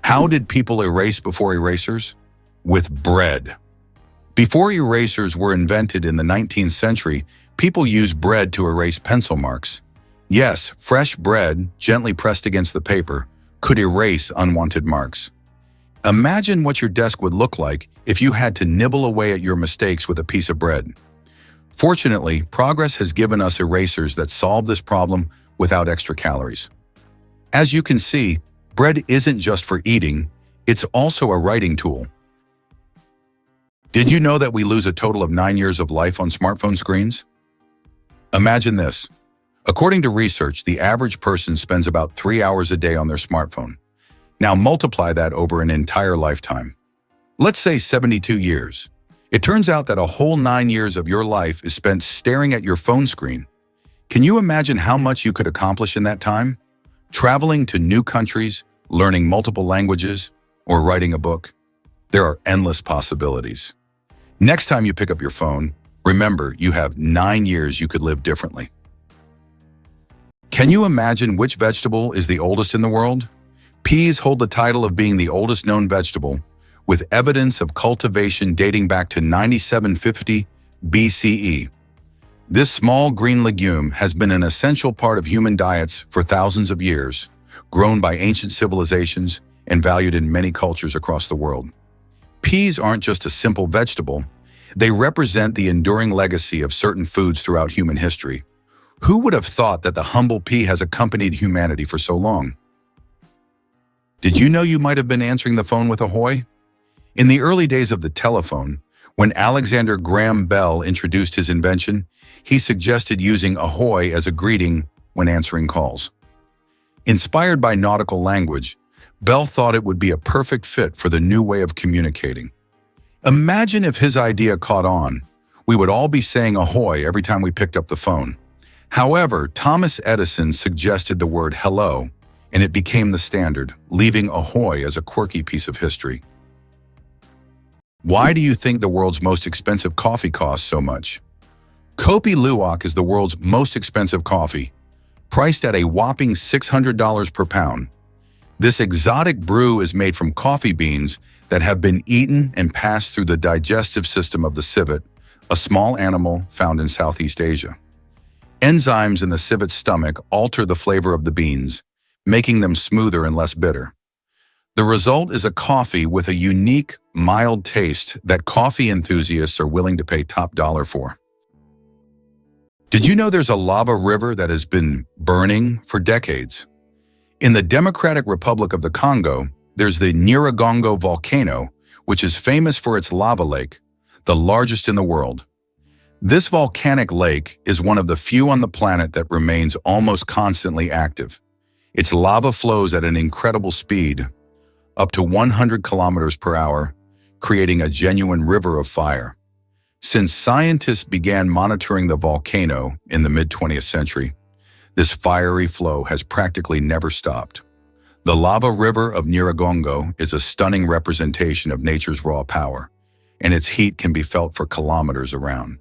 How did people erase before erasers? With bread. Before erasers were invented in the 19th century, people used bread to erase pencil marks. Yes, fresh bread, gently pressed against the paper, could erase unwanted marks. Imagine what your desk would look like if you had to nibble away at your mistakes with a piece of bread. Fortunately, progress has given us erasers that solve this problem without extra calories. As you can see, bread isn't just for eating, it's also a writing tool. Did you know that we lose a total of 9 years of life on smartphone screens? Imagine this. According to research, the average person spends about 3 hours a day on their smartphone. Now multiply that over an entire lifetime. Let's say 72 years. It turns out that a whole 9 years of your life is spent staring at your phone screen. Can you imagine how much you could accomplish in that time? Traveling to new countries, learning multiple languages, or writing a book? There are endless possibilities. Next time you pick up your phone, remember you have 9 years you could live differently. Can you imagine which vegetable is the oldest in the world? Peas hold the title of being the oldest known vegetable, with evidence of cultivation dating back to 9750 BCE. This small green legume has been an essential part of human diets for thousands of years, grown by ancient civilizations and valued in many cultures across the world. Peas aren't just a simple vegetable, they represent the enduring legacy of certain foods throughout human history. Who would have thought that the humble pea has accompanied humanity for so long? Did you know you might have been answering the phone with ahoy? In the early days of the telephone, when Alexander Graham Bell introduced his invention, he suggested using ahoy as a greeting when answering calls. Inspired by nautical language, Bell thought it would be a perfect fit for the new way of communicating. Imagine if his idea caught on. We would all be saying ahoy every time we picked up the phone. However, Thomas Edison suggested the word hello, and it became the standard, leaving ahoy as a quirky piece of history. Why do you think the world's most expensive coffee costs so much? Kopi Luwak is the world's most expensive coffee, priced at a whopping $600 per pound. This exotic brew is made from coffee beans that have been eaten and passed through the digestive system of the civet, a small animal found in Southeast Asia. Enzymes in the civet's stomach alter the flavor of the beans, making them smoother and less bitter. The result is a coffee with a unique, mild taste that coffee enthusiasts are willing to pay top dollar for. Did you know there's a lava river that has been burning for decades? In the Democratic Republic of the Congo, there's the Nyiragongo volcano, which is famous for its lava lake, the largest in the world. This volcanic lake is one of the few on the planet that remains almost constantly active. Its lava flows at an incredible speed, up to 100 kilometers per hour, creating a genuine river of fire. Since scientists began monitoring the volcano in the mid-20th century, this fiery flow has practically never stopped. The lava river of Nyiragongo is a stunning representation of nature's raw power, and its heat can be felt for kilometers around.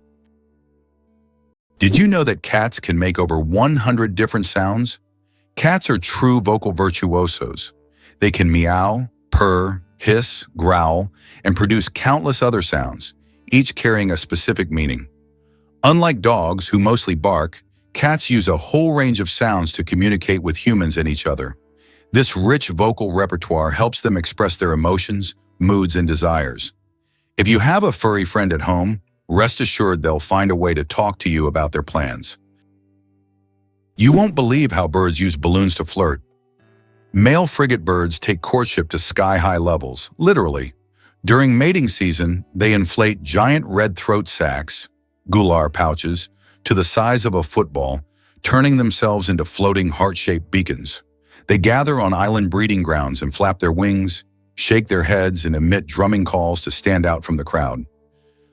Did you know that cats can make over 100 different sounds? Cats are true vocal virtuosos. They can meow, purr, hiss, growl, and produce countless other sounds, each carrying a specific meaning. Unlike dogs, who mostly bark, cats use a whole range of sounds to communicate with humans and each other. This rich vocal repertoire helps them express their emotions, moods, and desires. If you have a furry friend at home, rest assured they'll find a way to talk to you about their plans. You won't believe how birds use balloons to flirt. Male frigate birds take courtship to sky-high levels, literally. During mating season, they inflate giant red throat sacs, gular pouches, to the size of a football, turning themselves into floating heart-shaped beacons. They gather on island breeding grounds and flap their wings, shake their heads, and emit drumming calls to stand out from the crowd.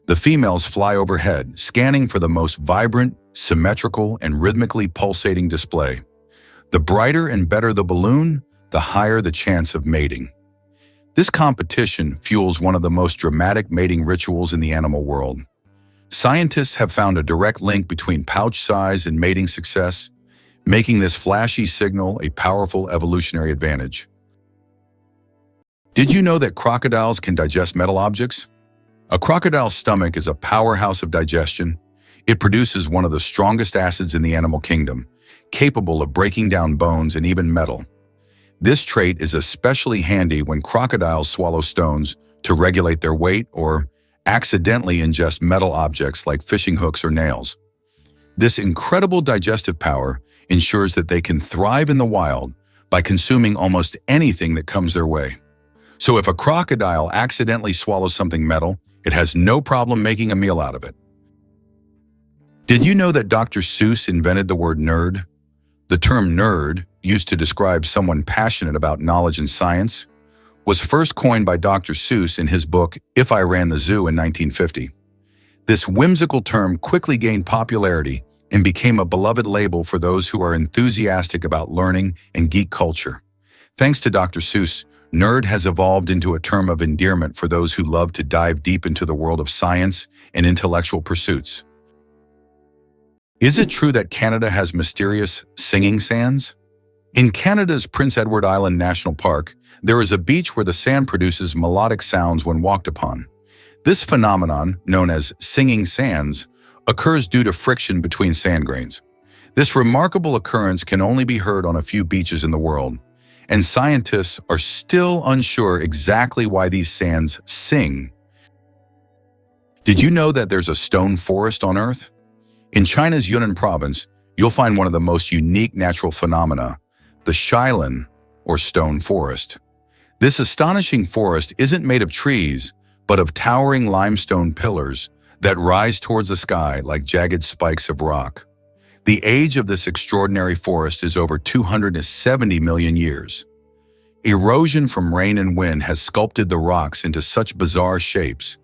The females fly overhead, scanning for the most vibrant, symmetrical, and rhythmically pulsating display. The brighter and better the balloon, the higher the chance of mating. This competition fuels one of the most dramatic mating rituals in the animal world. Scientists have found a direct link between pouch size and mating success, making this flashy signal a powerful evolutionary advantage. Did you know that crocodiles can digest metal objects? A crocodile's stomach is a powerhouse of digestion. It produces one of the strongest acids in the animal kingdom, capable of breaking down bones and even metal. This trait is especially handy when crocodiles swallow stones to regulate their weight or accidentally ingest metal objects like fishing hooks or nails. This incredible digestive power ensures that they can thrive in the wild by consuming almost anything that comes their way. So if a crocodile accidentally swallows something metal, it has no problem making a meal out of it. Did you know that Dr. Seuss invented the word nerd? The term nerd, used to describe someone passionate about knowledge and science, was first coined by Dr. Seuss in his book If I Ran the Zoo in 1950. This whimsical term quickly gained popularity and became a beloved label for those who are enthusiastic about learning and geek culture. Thanks to Dr. Seuss, nerd has evolved into a term of endearment for those who love to dive deep into the world of science and intellectual pursuits. Is it true that Canada has mysterious singing sands? In Canada's Prince Edward Island National Park, there is a beach where the sand produces melodic sounds when walked upon. This phenomenon, known as singing sands, occurs due to friction between sand grains. This remarkable occurrence can only be heard on a few beaches in the world, and scientists are still unsure exactly why these sands sing. Did you know that there's a stone forest on Earth? In China's Yunnan province, you'll find one of the most unique natural phenomena, the Shailan, or stone forest. This astonishing forest isn't made of trees, but of towering limestone pillars that rise towards the sky like jagged spikes of rock. The age of this extraordinary forest is over 270 million years. Erosion from rain and wind has sculpted the rocks into such bizarre shapes.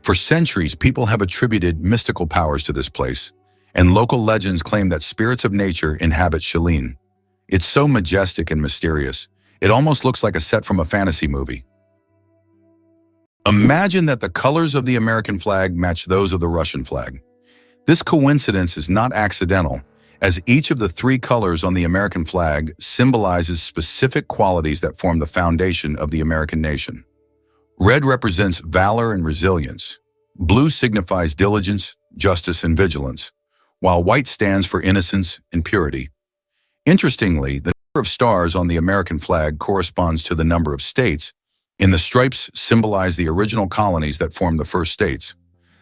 For centuries, people have attributed mystical powers to this place, and local legends claim that spirits of nature inhabit Shailan. It's so majestic and mysterious, it almost looks like a set from a fantasy movie. Imagine that the colors of the American flag match those of the Russian flag. This coincidence is not accidental, as each of the three colors on the American flag symbolizes specific qualities that form the foundation of the American nation. Red represents valor and resilience. Blue signifies diligence, justice, and vigilance, while white stands for innocence and purity. Interestingly, the number of stars on the American flag corresponds to the number of states, and the stripes symbolize the original colonies that formed the first states.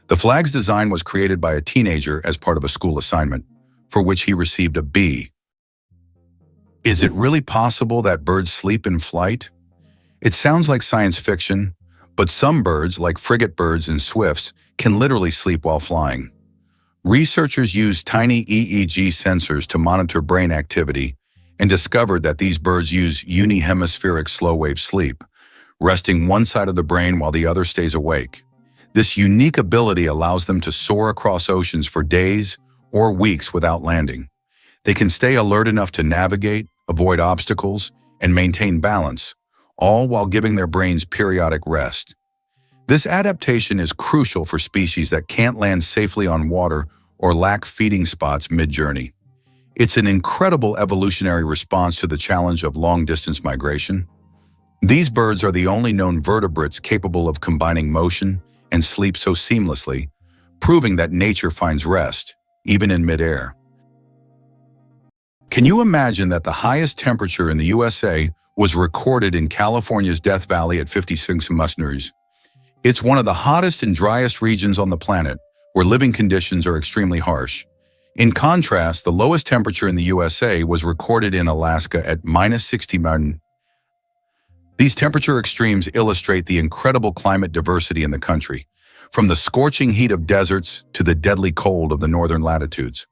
The flag's design was created by a teenager as part of a school assignment, for which he received a B. Is it really possible that birds sleep in flight? It sounds like science fiction, but some birds, like frigate birds and swifts, can literally sleep while flying. Researchers used tiny EEG sensors to monitor brain activity and discovered that these birds use unihemispheric slow-wave sleep, resting one side of the brain while the other stays awake. This unique ability allows them to soar across oceans for days or weeks without landing. They can stay alert enough to navigate, avoid obstacles, and maintain balance, all while giving their brains periodic rest. This adaptation is crucial for species that can't land safely on water or lack feeding spots mid-journey. It's an incredible evolutionary response to the challenge of long-distance migration. These birds are the only known vertebrates capable of combining motion and sleep so seamlessly, proving that nature finds rest, even in midair. Can you imagine that the highest temperature in the USA was recorded in California's Death Valley at 56 degrees? It's one of the hottest and driest regions on the planet, where living conditions are extremely harsh. In contrast, the lowest temperature in the USA was recorded in Alaska at -60. These temperature extremes illustrate the incredible climate diversity in the country, from the scorching heat of deserts to the deadly cold of the northern latitudes.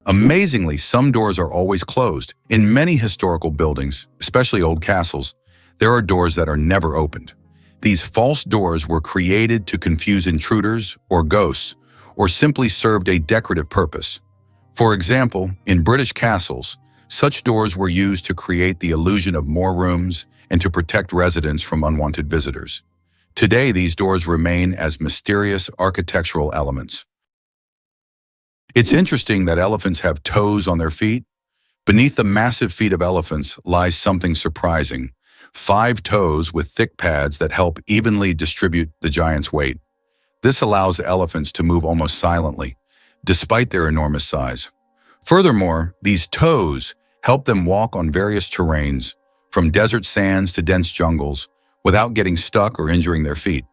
Amazingly, some doors are always closed. In many historical buildings, especially old castles, there are doors that are never opened. These false doors were created to confuse intruders or ghosts, or simply served a decorative purpose. For example, in British castles, such doors were used to create the illusion of more rooms and to protect residents from unwanted visitors. Today, these doors remain as mysterious architectural elements. It's interesting that elephants have toes on their feet. Beneath the massive feet of elephants lies something surprising. 5 toes with thick pads that help evenly distribute the giant's weight. This allows elephants to move almost silently, despite their enormous size. Furthermore, these toes help them walk on various terrains, from desert sands to dense jungles, without getting stuck or injuring their feet.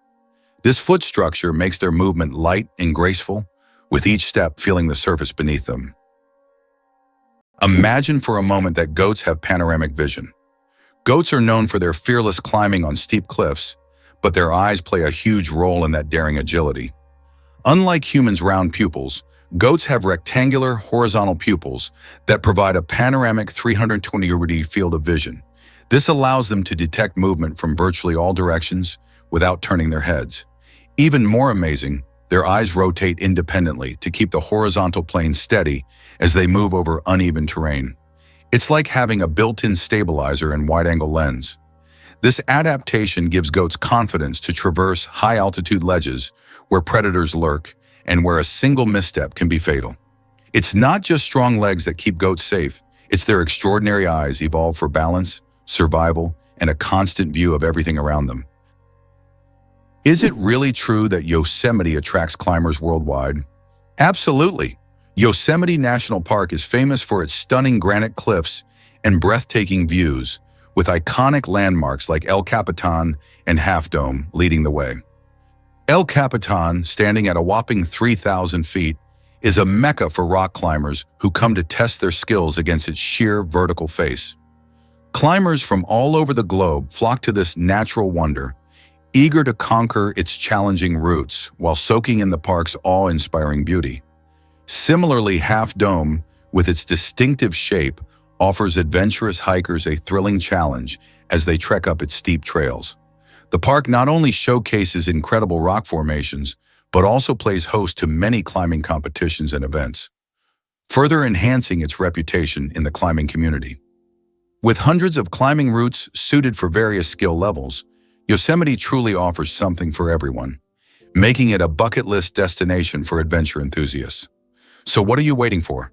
This foot structure makes their movement light and graceful, with each step feeling the surface beneath them. Imagine for a moment that goats have panoramic vision. Goats are known for their fearless climbing on steep cliffs, but their eyes play a huge role in that daring agility. Unlike humans' round pupils, goats have rectangular, horizontal pupils that provide a panoramic 320-degree field of vision. This allows them to detect movement from virtually all directions without turning their heads. Even more amazing, their eyes rotate independently to keep the horizontal plane steady as they move over uneven terrain. It's like having a built-in stabilizer and wide-angle lens. This adaptation gives goats confidence to traverse high-altitude ledges where predators lurk and where a single misstep can be fatal. It's not just strong legs that keep goats safe, it's their extraordinary eyes evolved for balance, survival, and a constant view of everything around them. Is it really true that Yosemite attracts climbers worldwide? Absolutely. Yosemite National Park is famous for its stunning granite cliffs and breathtaking views, with iconic landmarks like El Capitan and Half Dome leading the way. El Capitan, standing at a whopping 3,000 feet, is a mecca for rock climbers who come to test their skills against its sheer vertical face. Climbers from all over the globe flock to this natural wonder, eager to conquer its challenging routes while soaking in the park's awe-inspiring beauty. Similarly, Half Dome, with its distinctive shape, offers adventurous hikers a thrilling challenge as they trek up its steep trails. The park not only showcases incredible rock formations, but also plays host to many climbing competitions and events, further enhancing its reputation in the climbing community. With hundreds of climbing routes suited for various skill levels, Yosemite truly offers something for everyone, making it a bucket list destination for adventure enthusiasts. So what are you waiting for?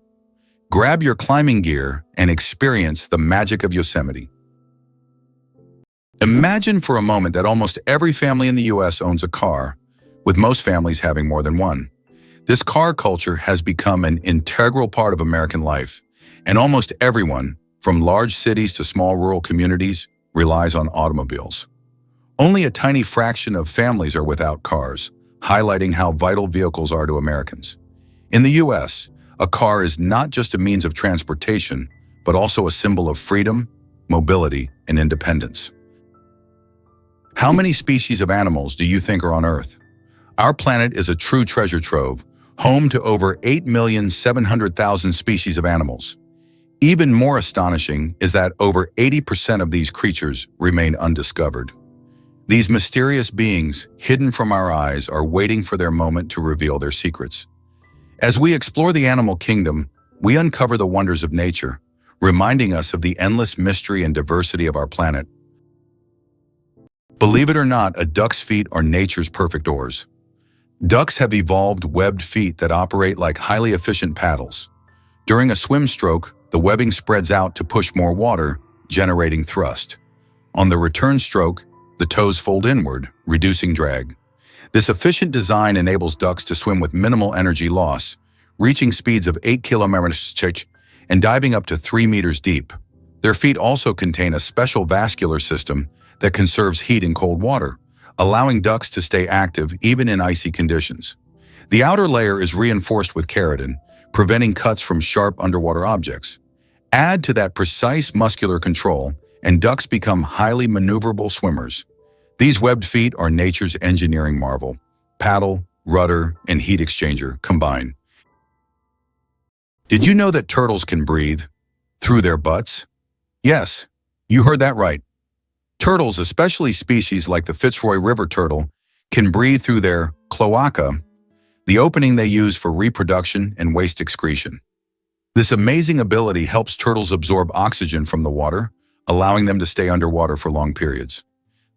Grab your climbing gear and experience the magic of Yosemite. Imagine for a moment that almost every family in the US owns a car, with most families having more than one. This car culture has become an integral part of American life, and almost everyone, from large cities to small rural communities, relies on automobiles. Only a tiny fraction of families are without cars, highlighting how vital vehicles are to Americans. In the US, a car is not just a means of transportation, but also a symbol of freedom, mobility, and independence. How many species of animals do you think are on Earth? Our planet is a true treasure trove, home to over 8,700,000 species of animals. Even more astonishing is that over 80% of these creatures remain undiscovered. These mysterious beings, hidden from our eyes, are waiting for their moment to reveal their secrets. As we explore the animal kingdom, we uncover the wonders of nature, reminding us of the endless mystery and diversity of our planet. Believe it or not, a duck's feet are nature's perfect oars. Ducks have evolved webbed feet that operate like highly efficient paddles. During a swim stroke, the webbing spreads out to push more water, generating thrust. On the return stroke, the toes fold inward, reducing drag. This efficient design enables ducks to swim with minimal energy loss, reaching speeds of 8 km/h and diving up to 3 meters deep. Their feet also contain a special vascular system that conserves heat in cold water, allowing ducks to stay active even in icy conditions. The outer layer is reinforced with keratin, preventing cuts from sharp underwater objects. Add to that precise muscular control, and ducks become highly maneuverable swimmers. These webbed feet are nature's engineering marvel. Paddle, rudder, and heat exchanger combine. Did you know that turtles can breathe through their butts? Yes, you heard that right. Turtles, especially species like the Fitzroy River turtle, can breathe through their cloaca, the opening they use for reproduction and waste excretion. This amazing ability helps turtles absorb oxygen from the water, allowing them to stay underwater for long periods.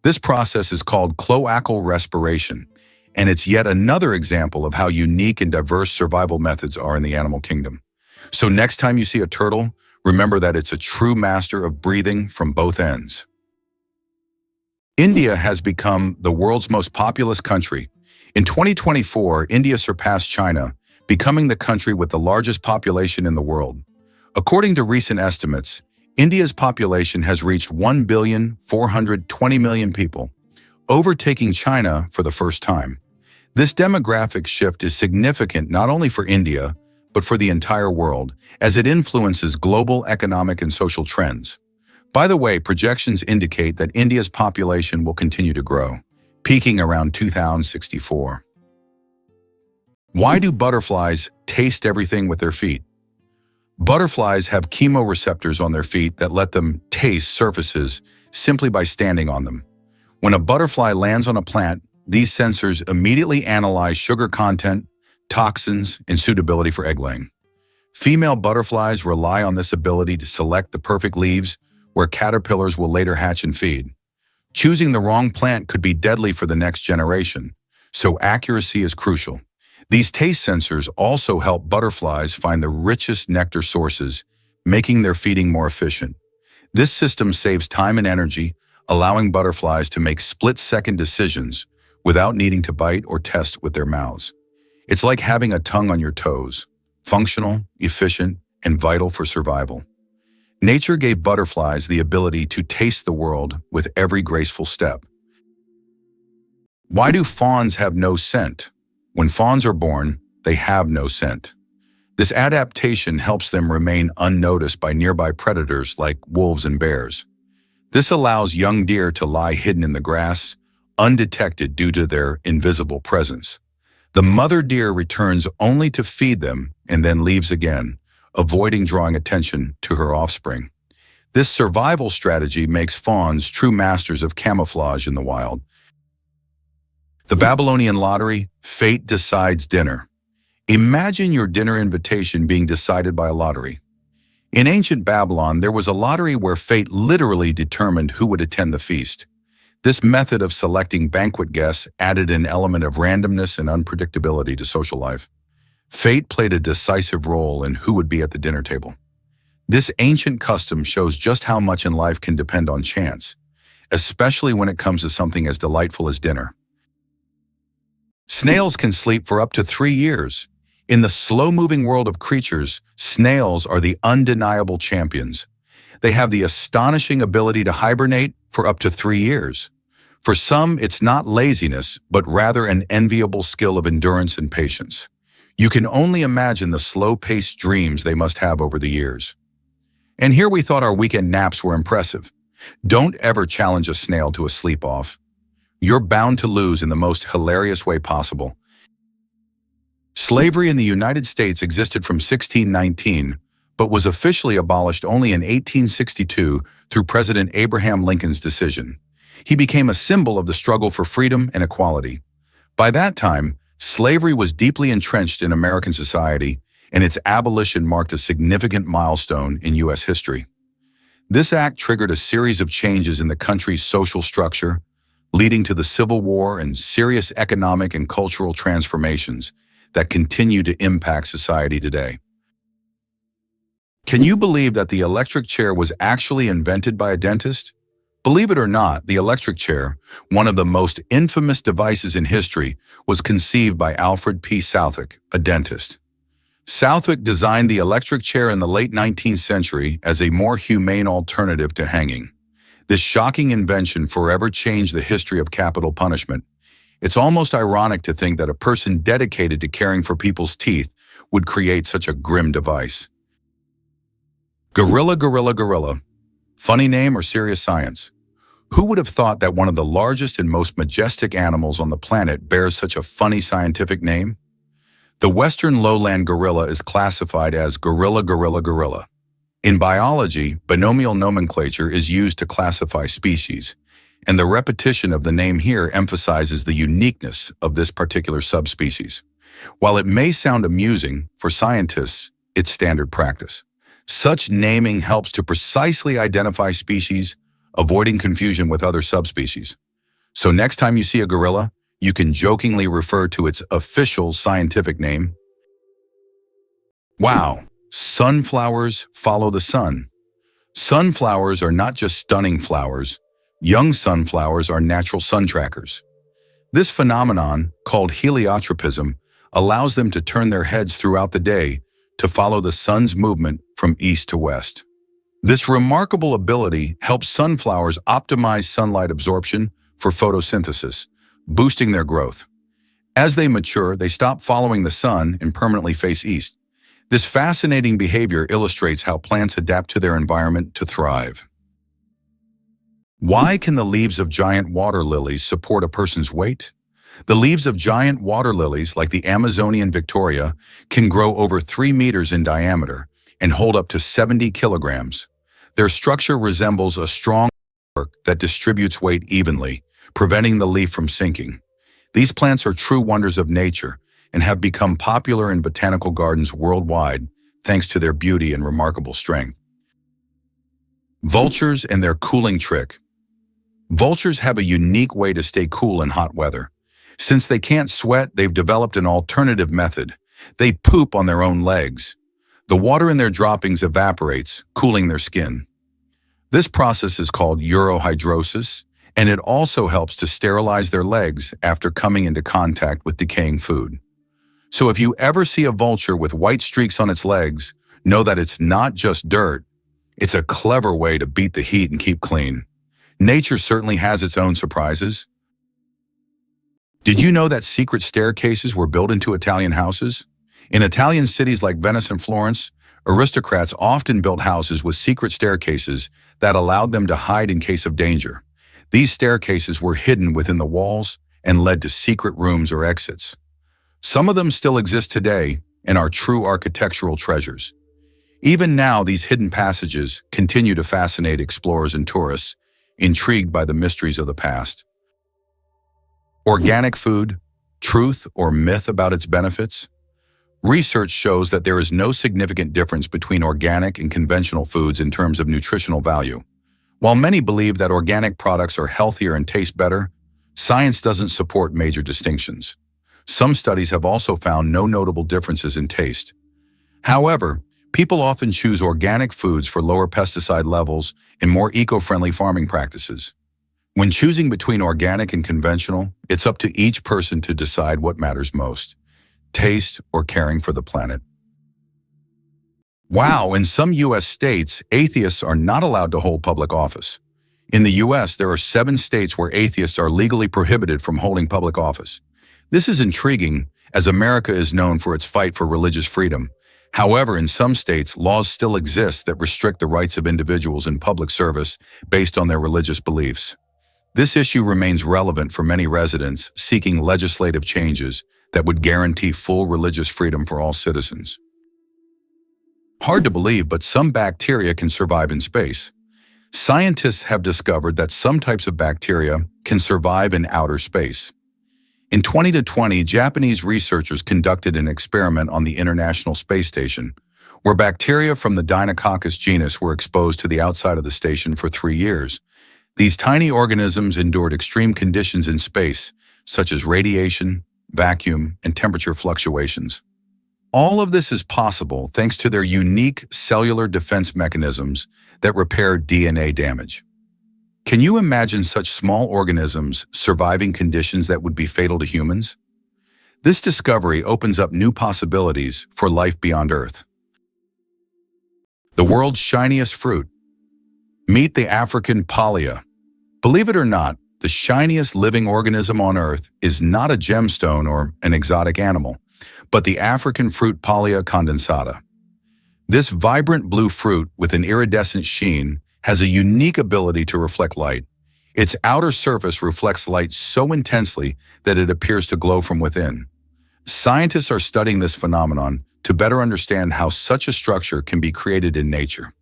This process is called cloacal respiration, and it's yet another example of how unique and diverse survival methods are in the animal kingdom. So next time you see a turtle, remember that it's a true master of breathing from both ends. India has become the world's most populous country. In 2024, India surpassed China, becoming the country with the largest population in the world. According to recent estimates, India's population has reached 1,420,000,000 people, overtaking China for the first time. This demographic shift is significant not only for India, but for the entire world, as it influences global economic and social trends. By the way, projections indicate that India's population will continue to grow, peaking around 2064. Why do butterflies taste everything with their feet? Butterflies have chemoreceptors on their feet that let them taste surfaces simply by standing on them. When a butterfly lands on a plant, these sensors immediately analyze sugar content, toxins, and suitability for egg laying. Female butterflies rely on this ability to select the perfect leaves where caterpillars will later hatch and feed. Choosing the wrong plant could be deadly for the next generation, so accuracy is crucial. These taste sensors also help butterflies find the richest nectar sources, making their feeding more efficient. This system saves time and energy, allowing butterflies to make split-second decisions without needing to bite or test with their mouths. It's like having a tongue on your toes, functional, efficient, and vital for survival. Nature gave butterflies the ability to taste the world with every graceful step. Why do fawns have no scent? When fawns are born, they have no scent. This adaptation helps them remain unnoticed by nearby predators like wolves and bears. This allows young deer to lie hidden in the grass, undetected due to their invisible presence. The mother deer returns only to feed them and then leaves again, avoiding drawing attention to her offspring. This survival strategy makes fawns true masters of camouflage in the wild. The Babylonian lottery, fate decides dinner. Imagine your dinner invitation being decided by a lottery. In ancient Babylon, there was a lottery where fate literally determined who would attend the feast. This method of selecting banquet guests added an element of randomness and unpredictability to social life. Fate played a decisive role in who would be at the dinner table. This ancient custom shows just how much in life can depend on chance, especially when it comes to something as delightful as dinner. Snails can sleep for up to 3 years. In the slow-moving world of creatures, snails are the undeniable champions. They have the astonishing ability to hibernate for up to 3 years. For some, it's not laziness, but rather an enviable skill of endurance and patience. You can only imagine the slow-paced dreams they must have over the years. And here we thought our weekend naps were impressive. Don't ever challenge a snail to a sleep-off. You're bound to lose in the most hilarious way possible. Slavery in the United States existed from 1619, but was officially abolished only in 1862 through President Abraham Lincoln's decision. He became a symbol of the struggle for freedom and equality. By that time, slavery was deeply entrenched in American society, and its abolition marked a significant milestone in U.S. history. This act triggered a series of changes in the country's social structure, leading to the Civil War and serious economic and cultural transformations that continue to impact society today. Can you believe that the electric chair was actually invented by a dentist? Believe it or not, the electric chair, one of the most infamous devices in history, was conceived by Alfred P. Southwick, a dentist. Southwick designed the electric chair in the late 19th century as a more humane alternative to hanging. This shocking invention forever changed the history of capital punishment. It's almost ironic to think that a person dedicated to caring for people's teeth would create such a grim device. Gorilla, gorilla, gorilla. Funny name or serious science? Who would have thought that one of the largest and most majestic animals on the planet bears such a funny scientific name? The western lowland gorilla is classified as gorilla, gorilla, gorilla. In biology, binomial nomenclature is used to classify species, and the repetition of the name here emphasizes the uniqueness of this particular subspecies. While it may sound amusing, for scientists, it's standard practice. Such naming helps to precisely identify species, avoiding confusion with other subspecies. So next time you see a gorilla, you can jokingly refer to its official scientific name. Wow, sunflowers follow the sun. Sunflowers are not just stunning flowers, Young sunflowers are natural sun trackers. This phenomenon, called heliotropism, allows them to turn their heads throughout the day to follow the sun's movement from east to west. This remarkable ability helps sunflowers optimize sunlight absorption for photosynthesis, boosting their growth. As they mature, they stop following the sun and permanently face east. This fascinating behavior illustrates how plants adapt to their environment to thrive. Why can the leaves of giant water lilies support a person's weight? The leaves of giant water lilies, like the Amazonian Victoria, can grow over 3 meters in diameter and hold up to 70 kilograms. Their structure resembles a strong network that distributes weight evenly, preventing the leaf from sinking. These plants are true wonders of nature and have become popular in botanical gardens worldwide thanks to their beauty and remarkable strength. Vultures and their cooling trick. Vultures have a unique way to stay cool in hot weather. Since they can't sweat, they've developed an alternative method. They poop on their own legs. The water in their droppings evaporates, cooling their skin. This process is called urohydrosis, and it also helps to sterilize their legs after coming into contact with decaying food. So if you ever see a vulture with white streaks on its legs, know that it's not just dirt. It's a clever way to beat the heat and keep clean. Nature certainly has its own surprises. Did you know that secret staircases were built into Italian houses? In Italian cities like Venice and Florence, aristocrats often built houses with secret staircases that allowed them to hide in case of danger. These staircases were hidden within the walls and led to secret rooms or exits. Some of them still exist today and are true architectural treasures. Even now, these hidden passages continue to fascinate explorers and tourists, intrigued by the mysteries of the past. Organic food, truth or myth about its benefits? Research shows that there is no significant difference between organic and conventional foods in terms of nutritional value. While many believe that organic products are healthier and taste better, science doesn't support major distinctions. Some studies have also found no notable differences in taste. However, people often choose organic foods for lower pesticide levels and more eco-friendly farming practices. When choosing between organic and conventional, it's up to each person to decide what matters most: taste or caring for the planet. Wow, in some U.S. states, atheists are not allowed to hold public office. In the U.S., there are 7 states where atheists are legally prohibited from holding public office. This is intriguing, as America is known for its fight for religious freedom. However, in some states, laws still exist that restrict the rights of individuals in public service based on their religious beliefs. This issue remains relevant for many residents seeking legislative changes that would guarantee full religious freedom for all citizens. Hard to believe, but some bacteria can survive in space. Scientists have discovered that some types of bacteria can survive in outer space. In 2020, Japanese researchers conducted an experiment on the International Space Station, where bacteria from the Deinococcus genus were exposed to the outside of the station for 3 years. These tiny organisms endured extreme conditions in space, such as radiation, vacuum, and temperature fluctuations. All of this is possible thanks to their unique cellular defense mechanisms that repair DNA damage. Can you imagine such small organisms surviving conditions that would be fatal to humans? This discovery opens up new possibilities for life beyond Earth. The world's shiniest fruit. Meet the African palea. Believe it or not, the shiniest living organism on Earth is not a gemstone or an exotic animal, but the African fruit Palea condensata. This vibrant blue fruit with an iridescent sheen has a unique ability to reflect light. Its outer surface reflects light so intensely that it appears to glow from within. Scientists are studying this phenomenon to better understand how such a structure can be created in nature.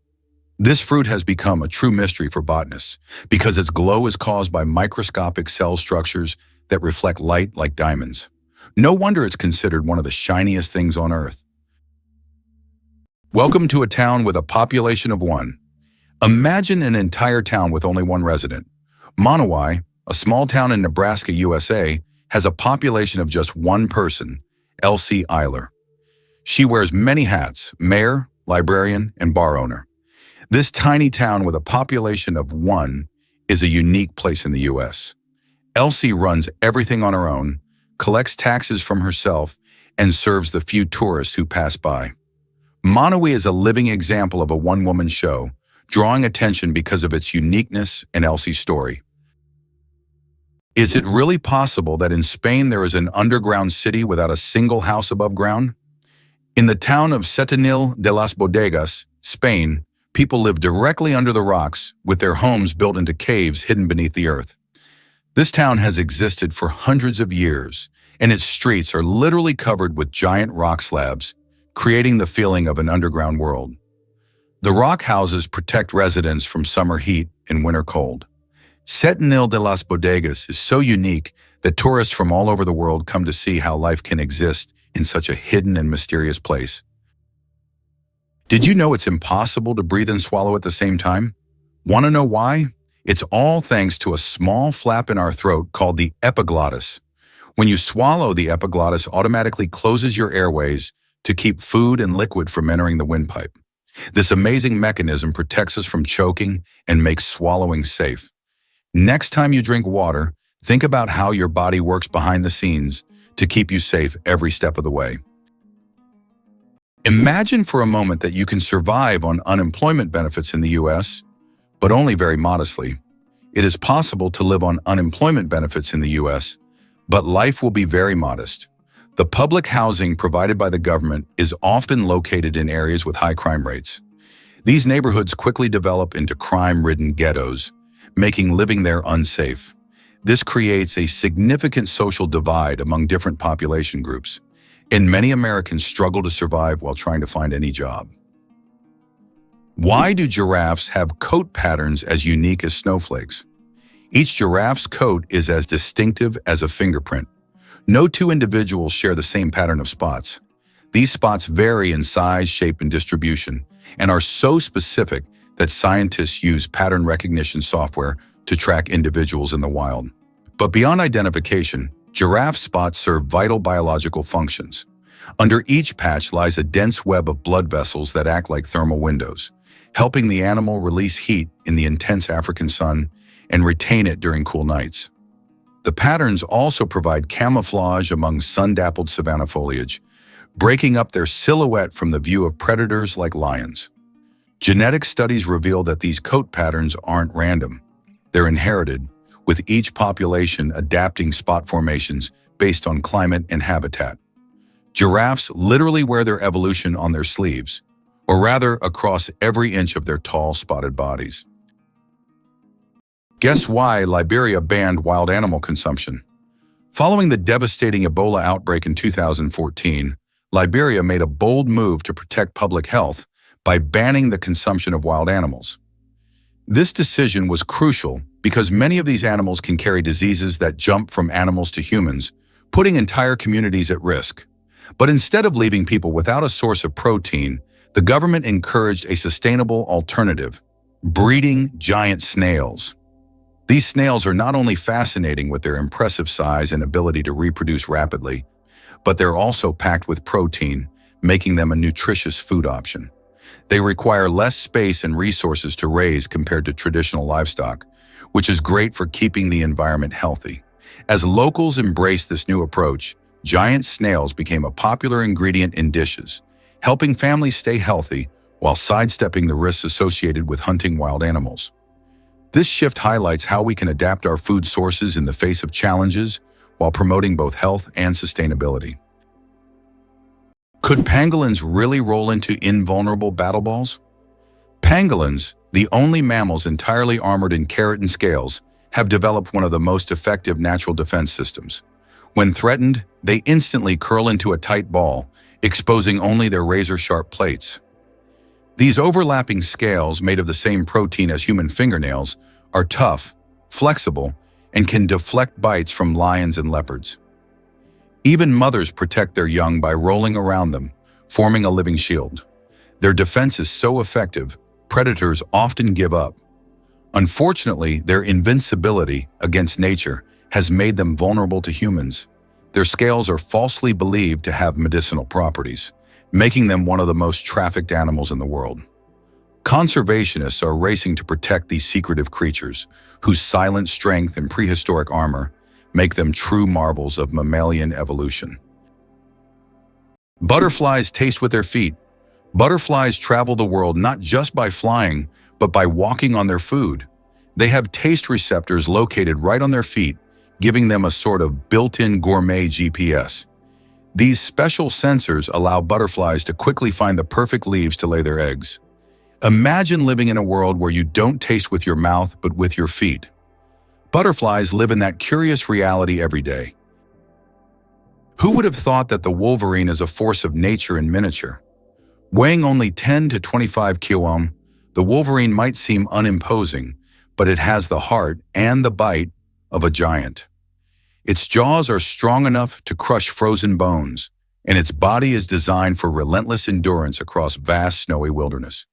This fruit has become a true mystery for botanists because its glow is caused by microscopic cell structures that reflect light like diamonds. No wonder it's considered one of the shiniest things on Earth. Welcome to a town with a population of 1. Imagine an entire town with only 1 resident. Monowai, a small town in Nebraska, USA, has a population of just 1 person, Elsie Eiler. She wears many hats: mayor, librarian, and bar owner. This tiny town with a population of 1 is a unique place in the U.S. Elsie runs everything on her own, collects taxes from herself, and serves the few tourists who pass by. Maunawee is a living example of a one-woman show, drawing attention because of its uniqueness and Elsie's story. Is it really possible that in Spain there is an underground city without a single house above ground? In the town of Setenil de las Bodegas, Spain, people live directly under the rocks with their homes built into caves hidden beneath the earth. This town has existed for hundreds of years, and its streets are literally covered with giant rock slabs, creating the feeling of an underground world. The rock houses protect residents from summer heat and winter cold. Setenil de las Bodegas is so unique that tourists from all over the world come to see how life can exist in such a hidden and mysterious place. Did you know it's impossible to breathe and swallow at the same time? Want to know why? It's all thanks to a small flap in our throat called the epiglottis. When you swallow, the epiglottis automatically closes your airways to keep food and liquid from entering the windpipe. This amazing mechanism protects us from choking and makes swallowing safe. Next time you drink water, think about how your body works behind the scenes to keep you safe every step of the way. Imagine for a moment that you can survive on unemployment benefits in the U.S., but only very modestly. It is possible to live on unemployment benefits in the U.S., but life will be very modest. The public housing provided by the government is often located in areas with high crime rates. These neighborhoods quickly develop into crime-ridden ghettos, making living there unsafe. This creates a significant social divide among different population groups, and many Americans struggle to survive while trying to find any job. Why do giraffes have coat patterns as unique as snowflakes? Each giraffe's coat is as distinctive as a fingerprint. No two individuals share the same pattern of spots. These spots vary in size, shape, and distribution, and are so specific that scientists use pattern recognition software to track individuals in the wild. But beyond identification, giraffe spots serve vital biological functions. Under each patch lies a dense web of blood vessels that act like thermal windows, helping the animal release heat in the intense African sun and retain it during cool nights. The patterns also provide camouflage among sun-dappled savanna foliage, breaking up their silhouette from the view of predators like lions. Genetic studies reveal that these coat patterns aren't random. They're inherited, with each population adapting spot formations based on climate and habitat. Giraffes literally wear their evolution on their sleeves, or rather across every inch of their tall, spotted bodies. Guess why Liberia banned wild animal consumption? Following the devastating Ebola outbreak in 2014, Liberia made a bold move to protect public health by banning the consumption of wild animals. This decision was crucial because many of these animals can carry diseases that jump from animals to humans, putting entire communities at risk. But instead of leaving people without a source of protein, the government encouraged a sustainable alternative: breeding giant snails. These snails are not only fascinating with their impressive size and ability to reproduce rapidly, but they're also packed with protein, making them a nutritious food option. They require less space and resources to raise compared to traditional livestock, which is great for keeping the environment healthy. As locals embraced this new approach, giant snails became a popular ingredient in dishes, helping families stay healthy while sidestepping the risks associated with hunting wild animals. This shift highlights how we can adapt our food sources in the face of challenges while promoting both health and sustainability. Could pangolins really roll into invulnerable battle balls? Pangolins, the only mammals entirely armored in keratin scales, have developed one of the most effective natural defense systems. When threatened, they instantly curl into a tight ball, exposing only their razor-sharp plates. These overlapping scales, made of the same protein as human fingernails, are tough, flexible, and can deflect bites from lions and leopards. Even mothers protect their young by rolling around them, forming a living shield. Their defense is so effective, predators often give up. Unfortunately, their invincibility against nature has made them vulnerable to humans. Their scales are falsely believed to have medicinal properties, making them one of the most trafficked animals in the world. Conservationists are racing to protect these secretive creatures, whose silent strength and prehistoric armor make them true marvels of mammalian evolution. Butterflies taste with their feet. Butterflies travel the world not just by flying, but by walking on their food. They have taste receptors located right on their feet, giving them a sort of built-in gourmet GPS. These special sensors allow butterflies to quickly find the perfect leaves to lay their eggs. Imagine living in a world where you don't taste with your mouth, but with your feet. Butterflies live in that curious reality every day. Who would have thought that the wolverine is a force of nature in miniature? Weighing only 10 to 25 kg, the wolverine might seem unimposing, but it has the heart and the bite of a giant. Its jaws are strong enough to crush frozen bones, and its body is designed for relentless endurance across vast snowy wilderness.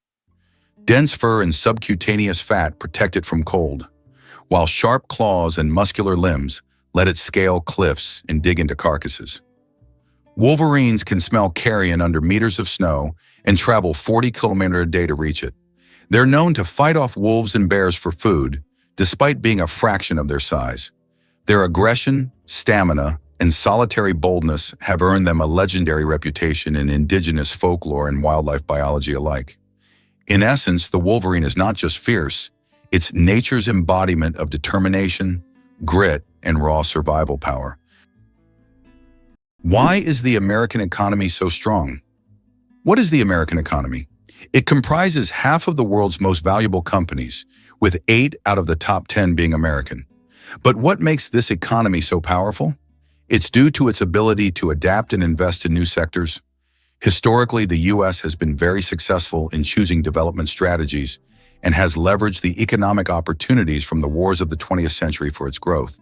Dense fur and subcutaneous fat protect it from cold, while sharp claws and muscular limbs let it scale cliffs and dig into carcasses. Wolverines can smell carrion under meters of snow and travel 40 kilometers a day to reach it. They're known to fight off wolves and bears for food, despite being a fraction of their size. Their aggression, stamina, and solitary boldness have earned them a legendary reputation in indigenous folklore and wildlife biology alike. In essence, the wolverine is not just fierce, it's nature's embodiment of determination, grit, and raw survival power. Why is the American economy so strong? What is the American economy? It comprises half of the world's most valuable companies, with 8 out of the top 10 being American. But what makes this economy so powerful? It's due to its ability to adapt and invest in new sectors. Historically, the U.S. has been very successful in choosing development strategies and has leveraged the economic opportunities from the wars of the 20th century for its growth.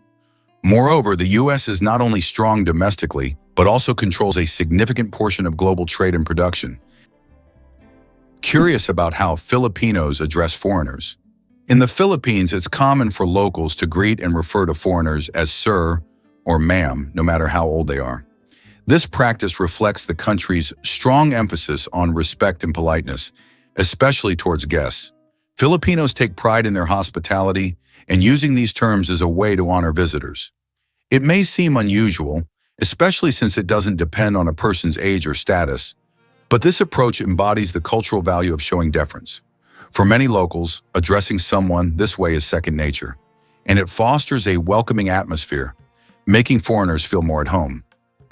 Moreover, the U.S. is not only strong domestically, but also controls a significant portion of global trade and production. Curious about how Filipinos address foreigners. In the Philippines, it's common for locals to greet and refer to foreigners as sir or ma'am, no matter how old they are. This practice reflects the country's strong emphasis on respect and politeness, especially towards guests. Filipinos take pride in their hospitality, and using these terms is a way to honor visitors. It may seem unusual, especially since it doesn't depend on a person's age or status, but this approach embodies the cultural value of showing deference. For many locals, addressing someone this way is second nature, and it fosters a welcoming atmosphere, making foreigners feel more at home.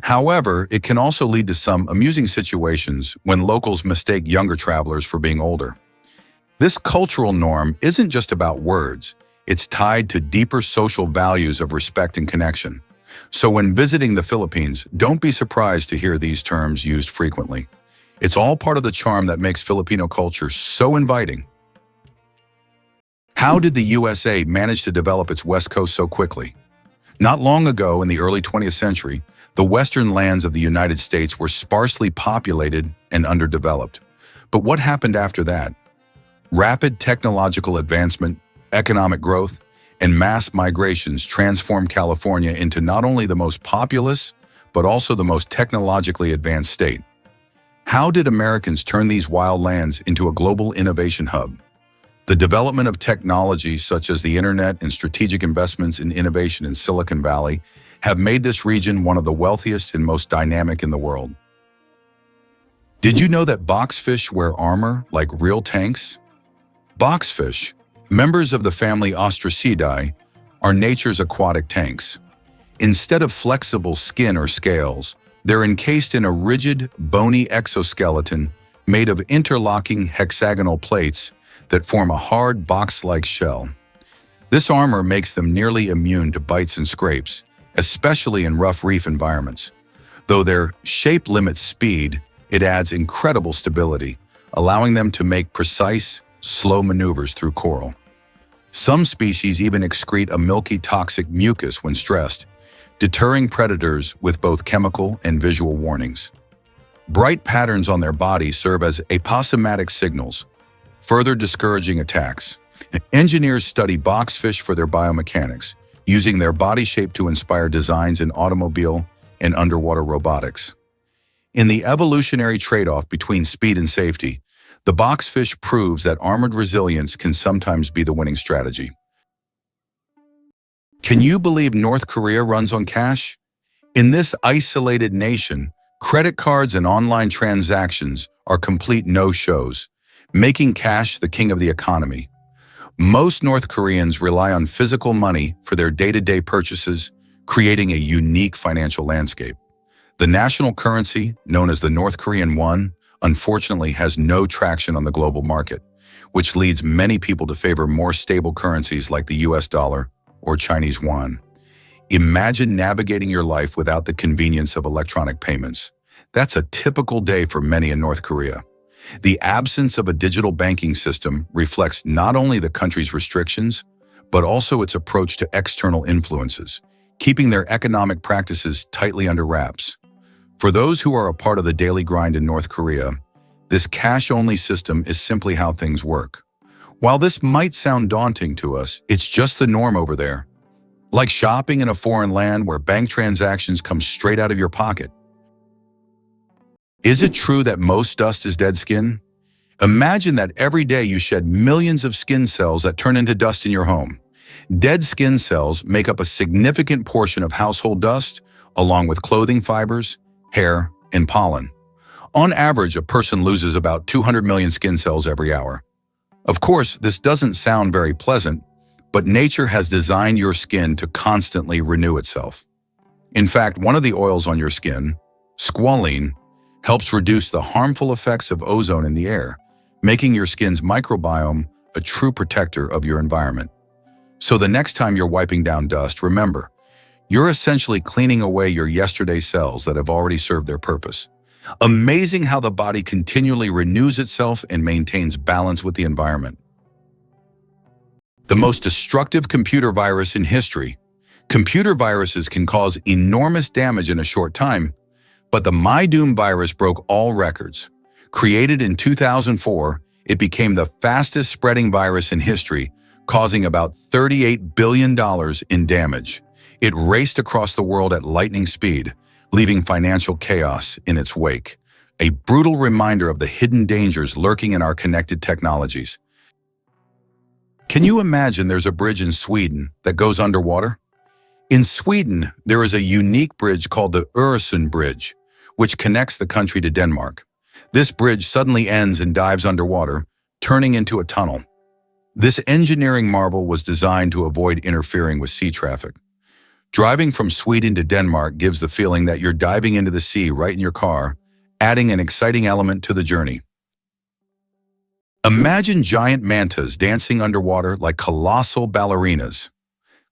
However, it can also lead to some amusing situations when locals mistake younger travelers for being older. This cultural norm isn't just about words, it's tied to deeper social values of respect and connection. So when visiting the Philippines, don't be surprised to hear these terms used frequently. It's all part of the charm that makes Filipino culture so inviting. How did the USA manage to develop its West Coast so quickly? Not long ago, in the early 20th century, the western lands of the United States were sparsely populated and underdeveloped. But what happened after that? Rapid technological advancement, economic growth, and mass migrations transformed California into not only the most populous, but also the most technologically advanced state. How did Americans turn these wild lands into a global innovation hub? The development of technologies such as the internet and strategic investments in innovation in Silicon Valley have made this region one of the wealthiest and most dynamic in the world. Did you know that boxfish wear armor like real tanks? Boxfish, members of the family Ostracidae, are nature's aquatic tanks. Instead of flexible skin or scales, they're encased in a rigid, bony exoskeleton made of interlocking hexagonal plates that form a hard box-like shell. This armor makes them nearly immune to bites and scrapes, especially in rough reef environments. Though their shape limits speed, it adds incredible stability, allowing them to make precise, slow maneuvers through coral. Some species even excrete a milky toxic mucus when stressed, deterring predators with both chemical and visual warnings. Bright patterns on their body serve as aposematic signals, further discouraging attacks. Engineers study boxfish for their biomechanics, using their body shape to inspire designs in automobile and underwater robotics. In the evolutionary trade-off between speed and safety, The boxfish proves that armored resilience can sometimes be the winning strategy. Can you believe North Korea runs on cash? In this isolated nation, credit cards and online transactions are complete no-shows, making cash the king of the economy. Most North Koreans rely on physical money for their day-to-day purchases, creating a unique financial landscape. The national currency, known as the North Korean won, unfortunately has no traction on the global market, which leads many people to favor more stable currencies like the US dollar or Chinese yuan. Imagine navigating your life without the convenience of electronic payments. That's a typical day for many in North Korea. The absence of a digital banking system reflects not only the country's restrictions, but also its approach to external influences, keeping their economic practices tightly under wraps. For those who are a part of the daily grind in North Korea, this cash-only system is simply how things work. While this might sound daunting to us, it's just the norm over there. Like shopping in a foreign land where bank transactions come straight out of your pocket. Is it true that most dust is dead skin? Imagine that every day you shed millions of skin cells that turn into dust in your home. Dead skin cells make up a significant portion of household dust, along with clothing fibers, hair, and pollen. On average, a person loses about 200 million skin cells every hour. Of course, this doesn't sound very pleasant, but nature has designed your skin to constantly renew itself. In fact, one of the oils on your skin, squalene, helps reduce the harmful effects of ozone in the air, making your skin's microbiome a true protector of your environment. So the next time you're wiping down dust, remember, you're essentially cleaning away your yesterday's cells that have already served their purpose. Amazing how the body continually renews itself and maintains balance with the environment. The most destructive computer virus in history. Computer viruses can cause enormous damage in a short time, but the MyDoom virus broke all records. Created in 2004, it became the fastest spreading virus in history, causing about $38 billion in damage. It raced across the world at lightning speed, leaving financial chaos in its wake. A brutal reminder of the hidden dangers lurking in our connected technologies. Can you imagine there's a bridge in Sweden that goes underwater? In Sweden, there is a unique bridge called the Öresund Bridge, which connects the country to Denmark. This bridge suddenly ends and dives underwater, turning into a tunnel. This engineering marvel was designed to avoid interfering with sea traffic. Driving from Sweden to Denmark gives the feeling that you're diving into the sea right in your car, adding an exciting element to the journey. Imagine giant mantas dancing underwater like colossal ballerinas,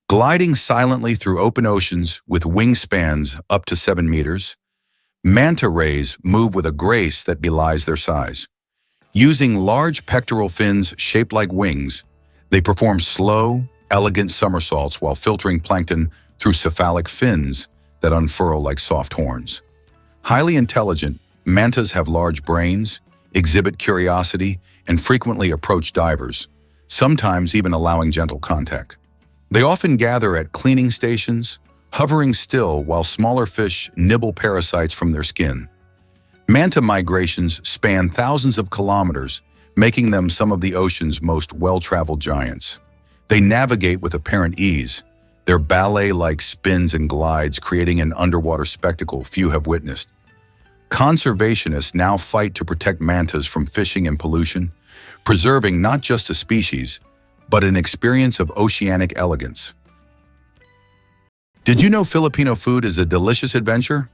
gliding silently through open oceans with wingspans up to 7 meters. Manta rays move with a grace that belies their size. Using large pectoral fins shaped like wings, they perform slow, elegant somersaults while filtering plankton through cephalic fins that unfurl like soft horns. Highly intelligent, mantas have large brains, exhibit curiosity, and frequently approach divers, sometimes even allowing gentle contact. They often gather at cleaning stations, hovering still while smaller fish nibble parasites from their skin. Manta migrations span thousands of kilometers, making them some of the ocean's most well-traveled giants. They navigate with apparent ease, their ballet-like spins and glides creating an underwater spectacle few have witnessed. Conservationists now fight to protect mantas from fishing and pollution, preserving not just a species, but an experience of oceanic elegance. Did you know Filipino food is a delicious adventure?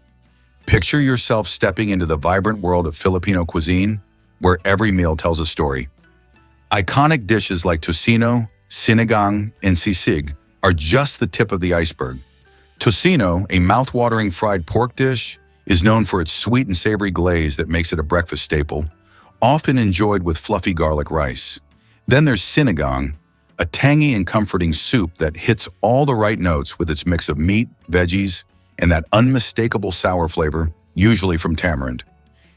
Picture yourself stepping into the vibrant world of Filipino cuisine, where every meal tells a story. Iconic dishes like tocino, sinigang, and sisig are just the tip of the iceberg. Tocino, a mouth-watering fried pork dish, is known for its sweet and savory glaze that makes it a breakfast staple, often enjoyed with fluffy garlic rice. Then there's sinigang, a tangy and comforting soup that hits all the right notes with its mix of meat, veggies, and that unmistakable sour flavor, usually from tamarind.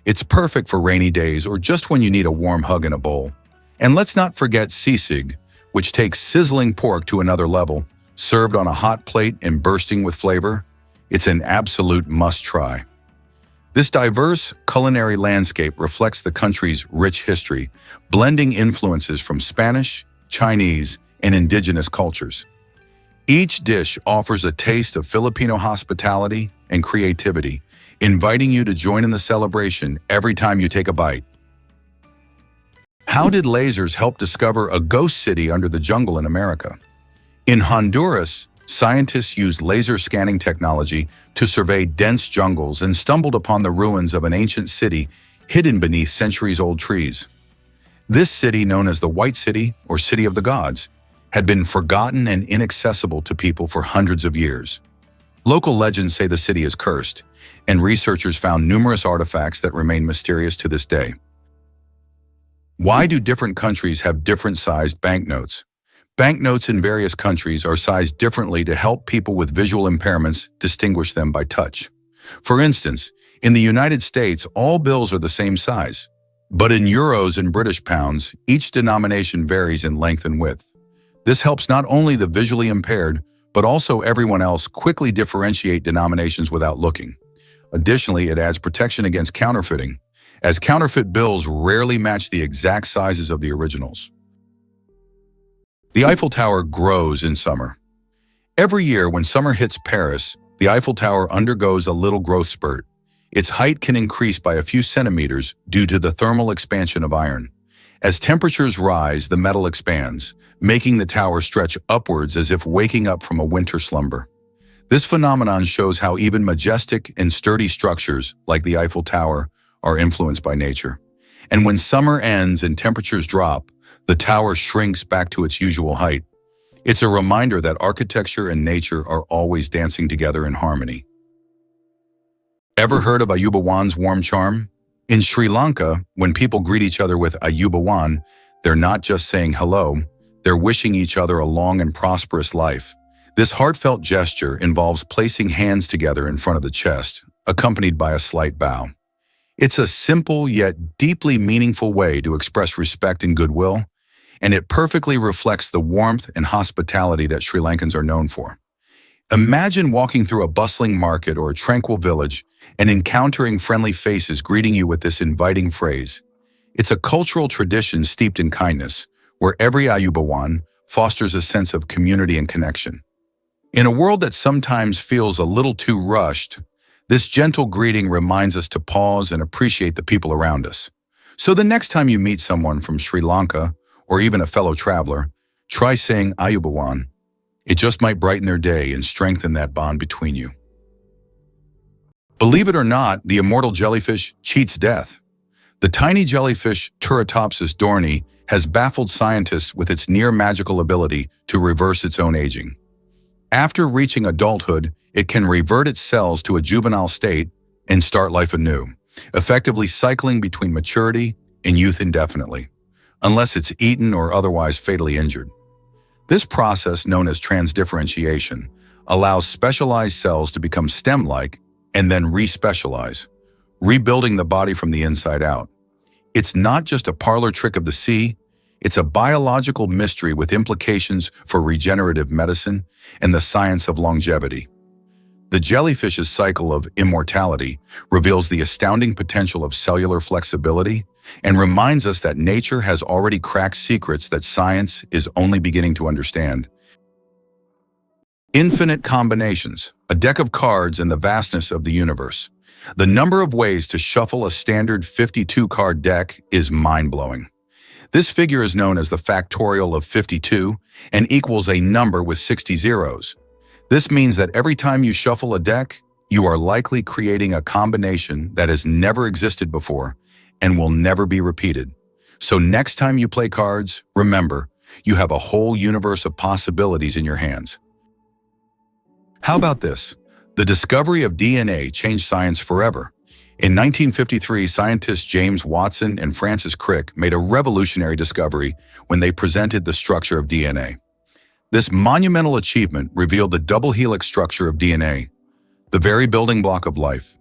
It's perfect for rainy days or just when you need a warm hug in a bowl. And let's not forget sisig, which takes sizzling pork to another level, served on a hot plate and bursting with flavor. It's an absolute must-try. This diverse culinary landscape reflects the country's rich history, blending influences from Spanish, Chinese, and indigenous cultures. Each dish offers a taste of Filipino hospitality and creativity, inviting you to join in the celebration every time you take a bite. How did lasers help discover a ghost city under the jungle in America? In Honduras, scientists used laser scanning technology to survey dense jungles and stumbled upon the ruins of an ancient city hidden beneath centuries-old trees. This city, known as the White City or City of the Gods, had been forgotten and inaccessible to people for hundreds of years. Local legends say the city is cursed, and researchers found numerous artifacts that remain mysterious to this day. Why do different countries have different-sized banknotes? Banknotes in various countries are sized differently to help people with visual impairments distinguish them by touch. For instance, in the United States, all bills are the same size. But in euros and British pounds, each denomination varies in length and width. This helps not only the visually impaired, but also everyone else quickly differentiate denominations without looking. Additionally, it adds protection against counterfeiting, as counterfeit bills rarely match the exact sizes of the originals. The Eiffel Tower grows in summer. Every year when summer hits Paris, the Eiffel Tower undergoes a little growth spurt. Its height can increase by a few centimeters due to the thermal expansion of iron. As temperatures rise, the metal expands, making the tower stretch upwards as if waking up from a winter slumber. This phenomenon shows how even majestic and sturdy structures, like the Eiffel Tower, are influenced by nature. And when summer ends and temperatures drop, the tower shrinks back to its usual height. It's a reminder that architecture and nature are always dancing together in harmony. Ever heard of Ayubawan's warm charm? In Sri Lanka, when people greet each other with Ayubawan, they're not just saying hello, they're wishing each other a long and prosperous life. This heartfelt gesture involves placing hands together in front of the chest, accompanied by a slight bow. It's a simple yet deeply meaningful way to express respect and goodwill, and it perfectly reflects the warmth and hospitality that Sri Lankans are known for. Imagine walking through a bustling market or a tranquil village and encountering friendly faces greeting you with this inviting phrase. It's a cultural tradition steeped in kindness, where every Ayubawan fosters a sense of community and connection. In a world that sometimes feels a little too rushed, this gentle greeting reminds us to pause and appreciate the people around us. So the next time you meet someone from Sri Lanka, or even a fellow traveler, try saying Ayubawan. It just might brighten their day and strengthen that bond between you. Believe it or not, the immortal jellyfish cheats death. The tiny jellyfish Turritopsis dohrnii has baffled scientists with its near-magical ability to reverse its own aging. After reaching adulthood, it can revert its cells to a juvenile state and start life anew, effectively cycling between maturity and youth indefinitely, unless it's eaten or otherwise fatally injured. This process, known as transdifferentiation, allows specialized cells to become stem-like and then respecialize, rebuilding the body from the inside out. It's not just a parlor trick of the sea, it's a biological mystery with implications for regenerative medicine and the science of longevity. The jellyfish's cycle of immortality reveals the astounding potential of cellular flexibility and reminds us that nature has already cracked secrets that science is only beginning to understand. Infinite combinations, a deck of cards in the vastness of the universe. The number of ways to shuffle a standard 52-card deck is mind-blowing. This figure is known as the factorial of 52 and equals a number with 60 zeros. This means that every time you shuffle a deck, you are likely creating a combination that has never existed before and will never be repeated. So next time you play cards, remember, you have a whole universe of possibilities in your hands. How about this? The discovery of DNA changed science forever. In 1953, scientists James Watson and Francis Crick made a revolutionary discovery when they presented the structure of DNA. This monumental achievement revealed the double helix structure of DNA, the very building block of life.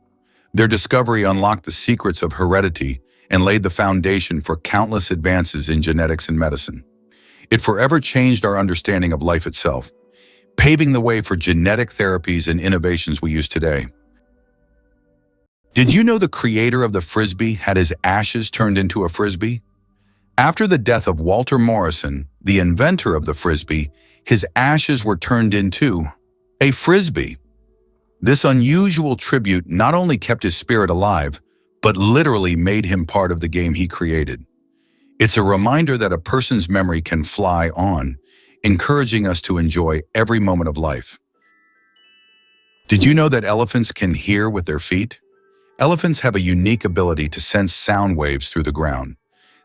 Their discovery unlocked the secrets of heredity and laid the foundation for countless advances in genetics and medicine. It forever changed our understanding of life itself, paving the way for genetic therapies and innovations we use today. Did you know the creator of the Frisbee had his ashes turned into a Frisbee? After the death of Walter Morrison, the inventor of the Frisbee, his ashes were turned into a Frisbee. This unusual tribute not only kept his spirit alive, but literally made him part of the game he created. It's a reminder that a person's memory can fly on, encouraging us to enjoy every moment of life. Did you know that elephants can hear with their feet? Elephants have a unique ability to sense sound waves through the ground.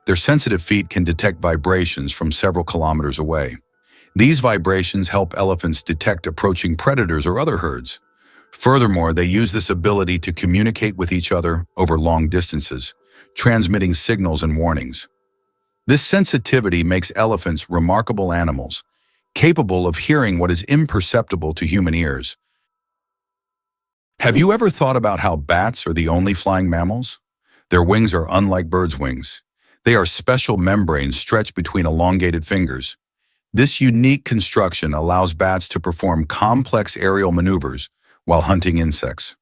Their sensitive feet can detect vibrations from several kilometers away. These vibrations help elephants detect approaching predators or other herds. Furthermore, they use this ability to communicate with each other over long distances, transmitting signals and warnings. This sensitivity makes elephants remarkable animals, capable of hearing what is imperceptible to human ears. Have you ever thought about how bats are the only flying mammals? Their wings are unlike birds' wings. They are special membranes stretched between elongated fingers. This unique construction allows bats to perform complex aerial maneuvers while hunting insects.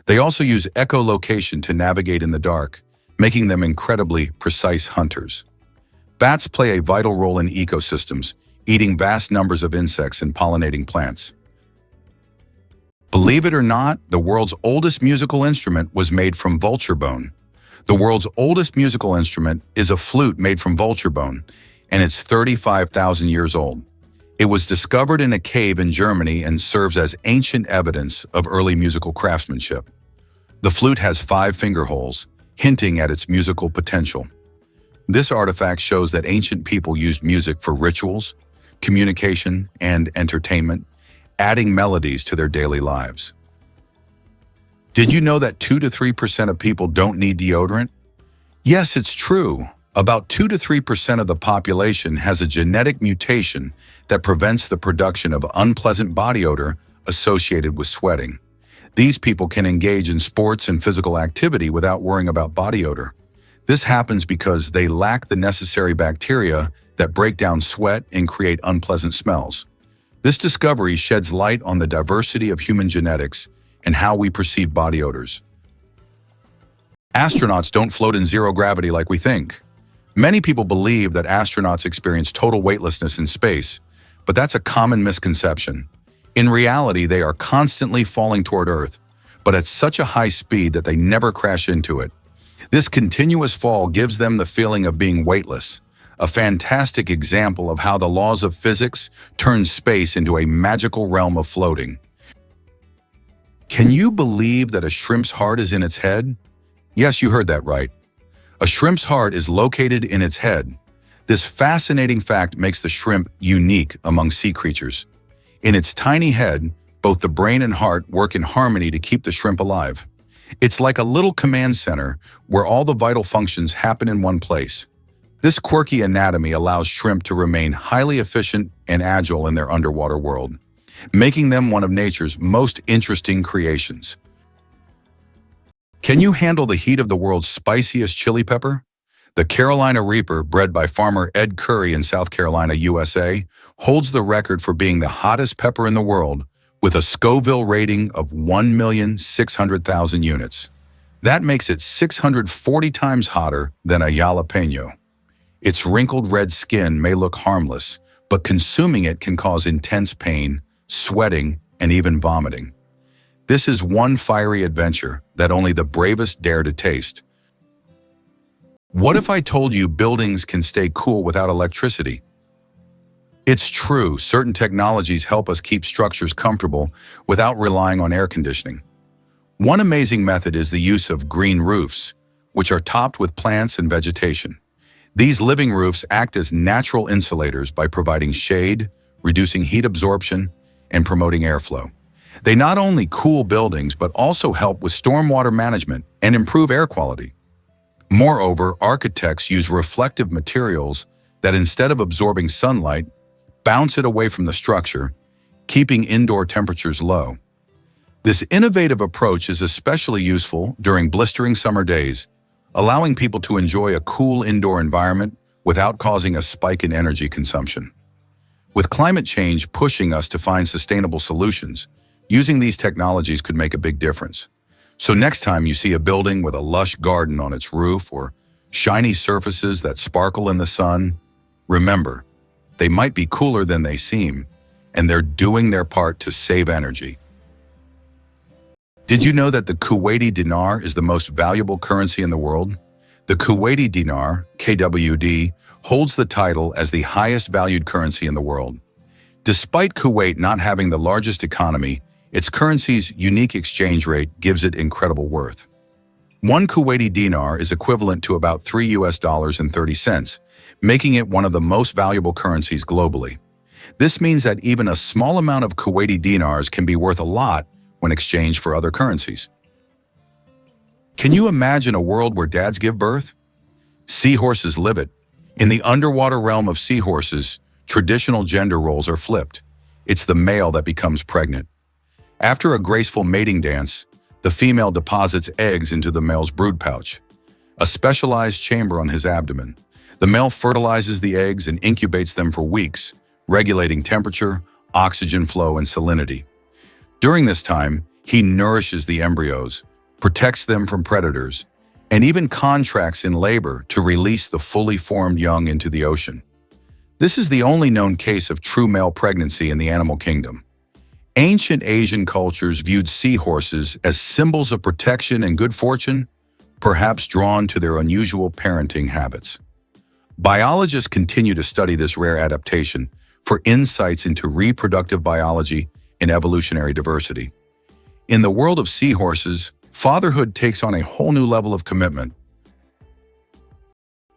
They also use echolocation to navigate in the dark, making them incredibly precise hunters. Bats play a vital role in ecosystems, eating vast numbers of insects and pollinating plants. Believe it or not, the world's oldest musical instrument was made from vulture bone. The world's oldest musical instrument is a flute made from vulture bone, and it's 35,000 years old. It was discovered in a cave in Germany and serves as ancient evidence of early musical craftsmanship. The flute has 5 finger holes, hinting at its musical potential. This artifact shows that ancient people used music for rituals, communication, and entertainment, adding melodies to their daily lives. Did you know that 2 to 3% of people don't need deodorant? Yes, it's true. About 2 to 3% of the population has a genetic mutation that prevents the production of unpleasant body odor associated with sweating. These people can engage in sports and physical activity without worrying about body odor. This happens because they lack the necessary bacteria that break down sweat and create unpleasant smells. This discovery sheds light on the diversity of human genetics and how we perceive body odors. Astronauts don't float in zero gravity like we think. Many people believe that astronauts experience total weightlessness in space, but that's a common misconception. In reality, they are constantly falling toward Earth, but at such a high speed that they never crash into it. This continuous fall gives them the feeling of being weightless, a fantastic example of how the laws of physics turn space into a magical realm of floating. Can you believe that a shrimp's heart is in its head? Yes, you heard that right. A shrimp's heart is located in its head. This fascinating fact makes the shrimp unique among sea creatures. In its tiny head, both the brain and heart work in harmony to keep the shrimp alive. It's like a little command center where all the vital functions happen in one place. This quirky anatomy allows shrimp to remain highly efficient and agile in their underwater world, making them one of nature's most interesting creations. Can you handle the heat of the world's spiciest chili pepper? The Carolina Reaper, bred by farmer Ed Curry in South Carolina, USA, holds the record for being the hottest pepper in the world with a Scoville rating of 1,600,000 units. That makes it 640 times hotter than a jalapeno. Its wrinkled red skin may look harmless, but consuming it can cause intense pain, sweating, and even vomiting. This is one fiery adventure that only the bravest dare to taste. What if I told you buildings can stay cool without electricity? It's true, certain technologies help us keep structures comfortable without relying on air conditioning. One amazing method is the use of green roofs, which are topped with plants and vegetation. These living roofs act as natural insulators by providing shade, reducing heat absorption, and promoting airflow. They not only cool buildings, but also help with stormwater management and improve air quality. Moreover, architects use reflective materials that, instead of absorbing sunlight, bounce it away from the structure, keeping indoor temperatures low. This innovative approach is especially useful during blistering summer days, allowing people to enjoy a cool indoor environment without causing a spike in energy consumption. With climate change pushing us to find sustainable solutions, using these technologies could make a big difference. So next time you see a building with a lush garden on its roof or shiny surfaces that sparkle in the sun, remember, they might be cooler than they seem, and they're doing their part to save energy. Did you know that the Kuwaiti dinar is the most valuable currency in the world? The Kuwaiti dinar, KWD, holds the title as the highest valued currency in the world. Despite Kuwait not having the largest economy, its currency's unique exchange rate gives it incredible worth. One Kuwaiti dinar is equivalent to about $3.30, making it one of the most valuable currencies globally. This means that even a small amount of Kuwaiti dinars can be worth a lot when exchanged for other currencies. Can you imagine a world where dads give birth? Seahorses live it. In the underwater realm of seahorses, traditional gender roles are flipped. It's the male that becomes pregnant. After a graceful mating dance, the female deposits eggs into the male's brood pouch, a specialized chamber on his abdomen. The male fertilizes the eggs and incubates them for weeks, regulating temperature, oxygen flow, and salinity. During this time, he nourishes the embryos, protects them from predators, and even contracts in labor to release the fully formed young into the ocean. This is the only known case of true male pregnancy in the animal kingdom. Ancient Asian cultures viewed seahorses as symbols of protection and good fortune, perhaps drawn to their unusual parenting habits. Biologists continue to study this rare adaptation for insights into reproductive biology and evolutionary diversity. In the world of seahorses, fatherhood takes on a whole new level of commitment.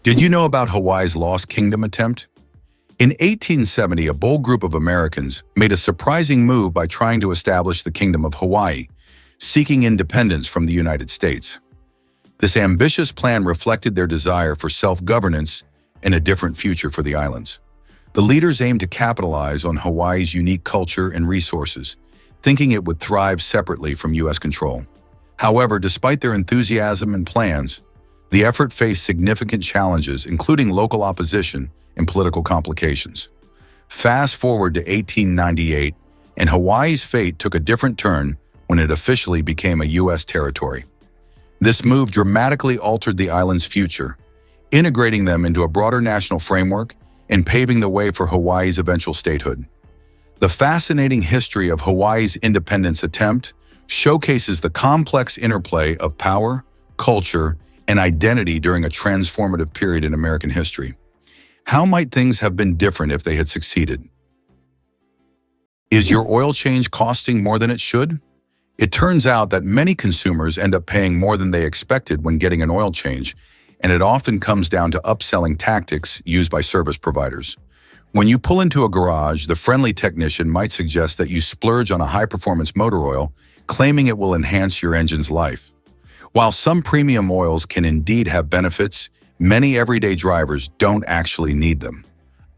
Did you know about Hawaii's Lost Kingdom attempt? In 1870, a bold group of Americans made a surprising move by trying to establish the Kingdom of Hawaii, seeking independence from the United States. This ambitious plan reflected their desire for self-governance and a different future for the islands. The leaders aimed to capitalize on Hawaii's unique culture and resources, thinking it would thrive separately from U.S. control. However, despite their enthusiasm and plans, the effort faced significant challenges, including local opposition and political complications. Fast forward to 1898, and Hawaii's fate took a different turn when it officially became a U.S. territory. This move dramatically altered the island's future, integrating them into a broader national framework and paving the way for Hawaii's eventual statehood. The fascinating history of Hawaii's independence attempt showcases the complex interplay of power, culture, and identity during a transformative period in American history. How might things have been different if they had succeeded? Is your oil change costing more than it should? It turns out that many consumers end up paying more than they expected when getting an oil change, and it often comes down to upselling tactics used by service providers. When you pull into a garage, the friendly technician might suggest that you splurge on a high-performance motor oil, claiming it will enhance your engine's life. While some premium oils can indeed have benefits, many everyday drivers don't actually need them.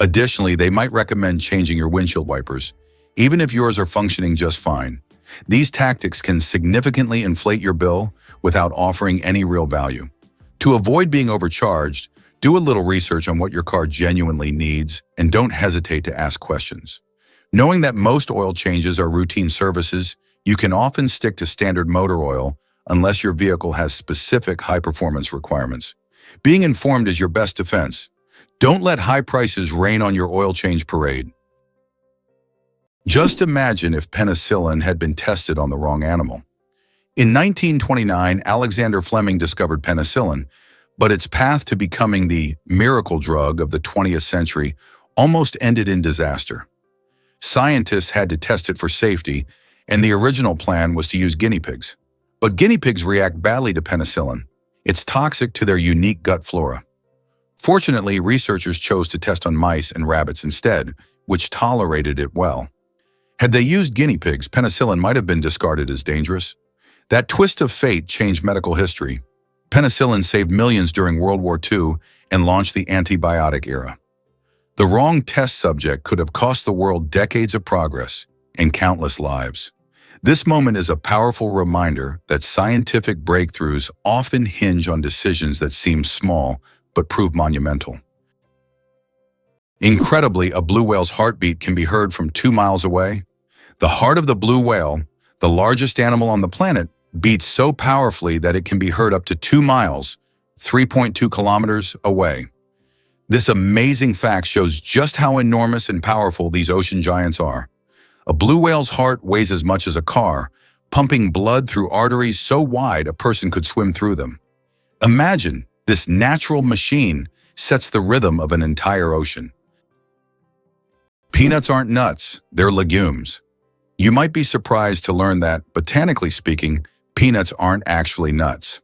Additionally, they might recommend changing your windshield wipers, even if yours are functioning just fine. These tactics can significantly inflate your bill without offering any real value. To avoid being overcharged, do a little research on what your car genuinely needs and don't hesitate to ask questions. Knowing that most oil changes are routine services, you can often stick to standard motor oil unless your vehicle has specific high-performance requirements. Being informed is your best defense. Don't let high prices rain on your oil change parade. Just imagine if penicillin had been tested on the wrong animal. In 1929, Alexander Fleming discovered penicillin, but its path to becoming the miracle drug of the 20th century almost ended in disaster. Scientists had to test it for safety, and the original plan was to use guinea pigs. But guinea pigs react badly to penicillin. It's toxic to their unique gut flora. Fortunately, researchers chose to test on mice and rabbits instead, which tolerated it well. Had they used guinea pigs, penicillin might have been discarded as dangerous. That twist of fate changed medical history. Penicillin saved millions during World War II and launched the antibiotic era. The wrong test subject could have cost the world decades of progress and countless lives. This moment is a powerful reminder that scientific breakthroughs often hinge on decisions that seem small but prove monumental. Incredibly, a blue whale's heartbeat can be heard from 2 miles away. The heart of the blue whale, the largest animal on the planet, beats so powerfully that it can be heard up to 2 miles, 3.2 kilometers away. This amazing fact shows just how enormous and powerful these ocean giants are. A blue whale's heart weighs as much as a car, pumping blood through arteries so wide a person could swim through them. Imagine this natural machine sets the rhythm of an entire ocean. Peanuts aren't nuts, they're legumes. You might be surprised to learn that, botanically speaking, peanuts aren't actually nuts.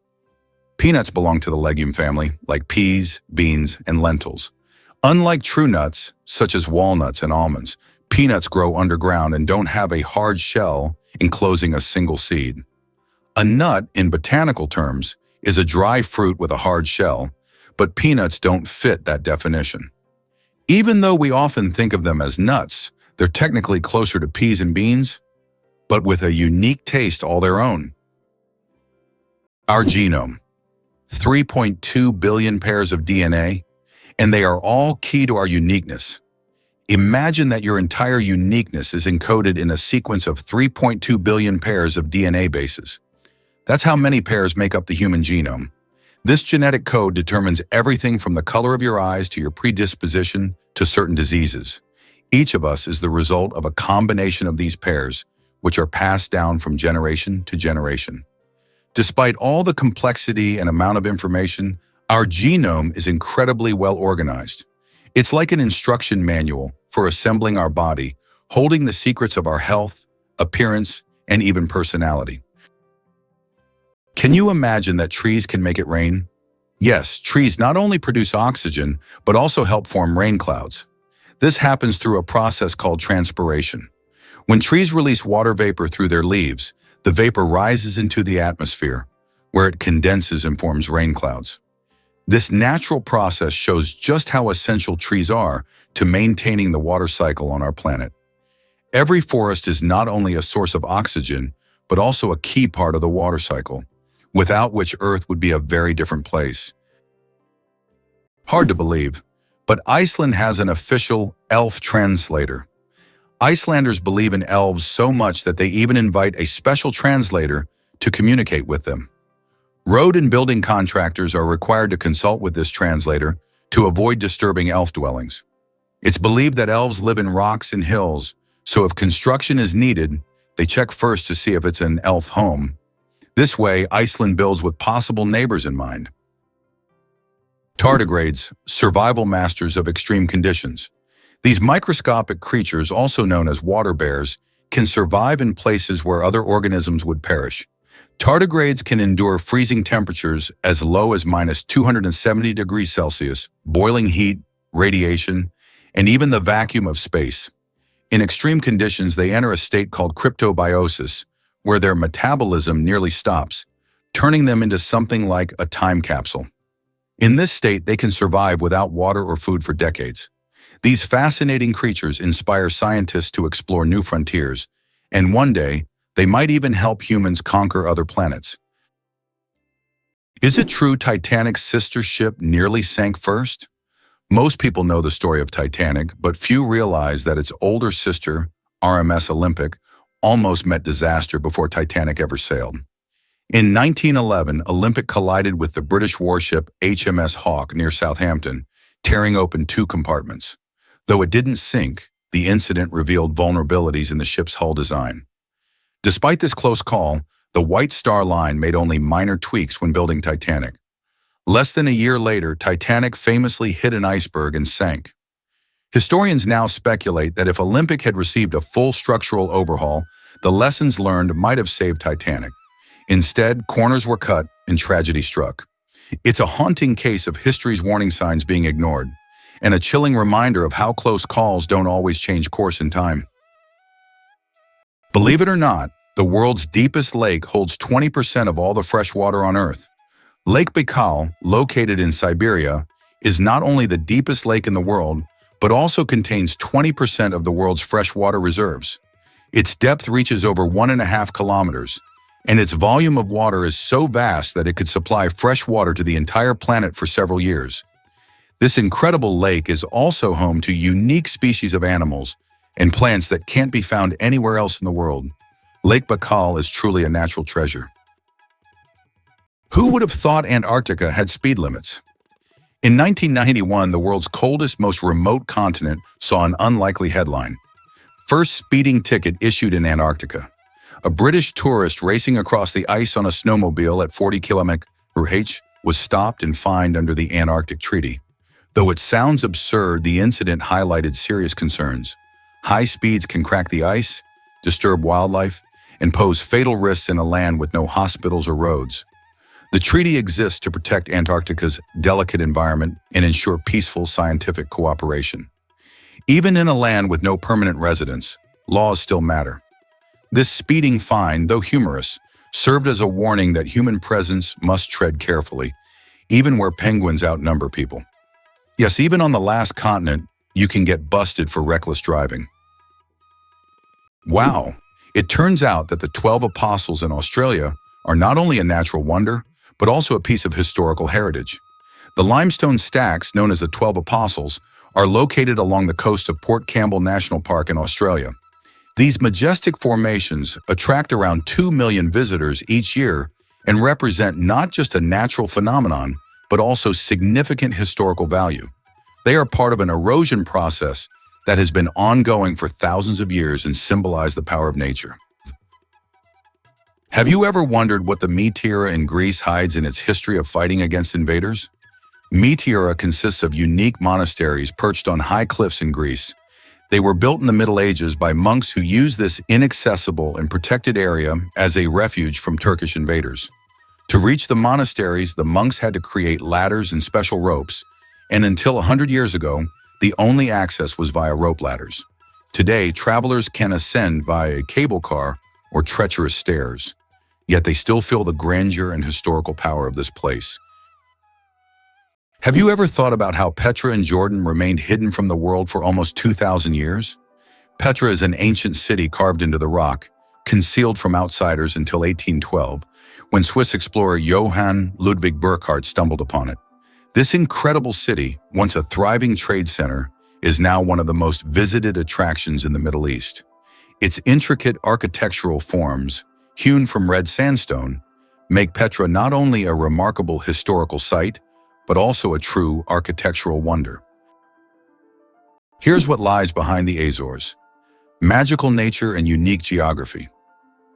Peanuts belong to the legume family, like peas, beans, and lentils. Unlike true nuts, such as walnuts and almonds, peanuts grow underground and don't have a hard shell enclosing a single seed. A nut, in botanical terms, is a dry fruit with a hard shell, but peanuts don't fit that definition. Even though we often think of them as nuts, they're technically closer to peas and beans, but with a unique taste all their own. Our genome. 3.2 billion pairs of DNA, and they are all key to our uniqueness. Imagine that your entire uniqueness is encoded in a sequence of 3.2 billion pairs of DNA bases. That's how many pairs make up the human genome. This genetic code determines everything from the color of your eyes to your predisposition to certain diseases. Each of us is the result of a combination of these pairs, which are passed down from generation to generation. Despite all the complexity and amount of information, our genome is incredibly well organized. It's like an instruction manual for assembling our body, holding the secrets of our health, appearance, and even personality. Can you imagine that trees can make it rain? Yes, trees not only produce oxygen, but also help form rain clouds. This happens through a process called transpiration. When trees release water vapor through their leaves, the vapor rises into the atmosphere, where it condenses and forms rain clouds. This natural process shows just how essential trees are to maintaining the water cycle on our planet. Every forest is not only a source of oxygen, but also a key part of the water cycle, without which Earth would be a very different place. Hard to believe, but Iceland has an official elf translator. Icelanders believe in elves so much that they even invite a special translator to communicate with them. Road and building contractors are required to consult with this translator to avoid disturbing elf dwellings. It's believed that elves live in rocks and hills, so if construction is needed, they check first to see if it's an elf home. This way, Iceland builds with possible neighbors in mind. Tardigrades, survival masters of extreme conditions. These microscopic creatures, also known as water bears, can survive in places where other organisms would perish. Tardigrades can endure freezing temperatures as low as -270 degrees Celsius, boiling heat, radiation, and even the vacuum of space. In extreme conditions, they enter a state called cryptobiosis, where their metabolism nearly stops, turning them into something like a time capsule. In this state, they can survive without water or food for decades. These fascinating creatures inspire scientists to explore new frontiers, and one day, they might even help humans conquer other planets. Is it true Titanic's sister ship nearly sank first? Most people know the story of Titanic, but few realize that its older sister, RMS Olympic, almost met disaster before Titanic ever sailed. In 1911, Olympic collided with the British warship HMS Hawke near Southampton, tearing open 2 compartments. Though it didn't sink, the incident revealed vulnerabilities in the ship's hull design. Despite this close call, the White Star Line made only minor tweaks when building Titanic. Less than a year later, Titanic famously hit an iceberg and sank. Historians now speculate that if Olympic had received a full structural overhaul, the lessons learned might have saved Titanic. Instead, corners were cut and tragedy struck. It's a haunting case of history's warning signs being ignored, and a chilling reminder of how close calls don't always change course in time. Believe it or not, the world's deepest lake holds 20% of all the fresh water on Earth. Lake Baikal, located in Siberia, is not only the deepest lake in the world, but also contains 20% of the world's freshwater reserves. Its depth reaches over 1.5 kilometers, and its volume of water is so vast that it could supply fresh water to the entire planet for several years. This incredible lake is also home to unique species of animals and plants that can't be found anywhere else in the world. Lake Baikal is truly a natural treasure. Who would have thought Antarctica had speed limits? In 1991, the world's coldest, most remote continent saw an unlikely headline. First speeding ticket issued in Antarctica. A British tourist racing across the ice on a snowmobile at 40 km/h was stopped and fined under the Antarctic Treaty. Though it sounds absurd, the incident highlighted serious concerns. High speeds can crack the ice, disturb wildlife, and pose fatal risks in a land with no hospitals or roads. The treaty exists to protect Antarctica's delicate environment and ensure peaceful scientific cooperation. Even in a land with no permanent residents, laws still matter. This speeding fine, though humorous, served as a warning that human presence must tread carefully, even where penguins outnumber people. Yes, even on the last continent, you can get busted for reckless driving. Wow! It turns out that the 12 Apostles in Australia are not only a natural wonder, but also a piece of historical heritage. The limestone stacks, known as the 12 Apostles, are located along the coast of Port Campbell National Park in Australia. These majestic formations attract around 2 million visitors each year and represent not just a natural phenomenon, but also significant historical value. They are part of an erosion process that has been ongoing for thousands of years and symbolize the power of nature. Have you ever wondered what the Meteora in Greece hides in its history of fighting against invaders? Meteora consists of unique monasteries perched on high cliffs in Greece. They were built in the Middle Ages by monks who used this inaccessible and protected area as a refuge from Turkish invaders. To reach the monasteries, the monks had to create ladders and special ropes, and until 100 years ago, the only access was via rope ladders. Today, travelers can ascend via a cable car or treacherous stairs, yet they still feel the grandeur and historical power of this place. Have you ever thought about how Petra in Jordan remained hidden from the world for almost 2,000 years? Petra is an ancient city carved into the rock, concealed from outsiders until 1812, when Swiss explorer Johann Ludwig Burckhardt stumbled upon it. This incredible city, once a thriving trade center, is now one of the most visited attractions in the Middle East. Its intricate architectural forms, hewn from red sandstone, make Petra not only a remarkable historical site, but also a true architectural wonder. Here's what lies behind the Azores: magical nature and unique geography.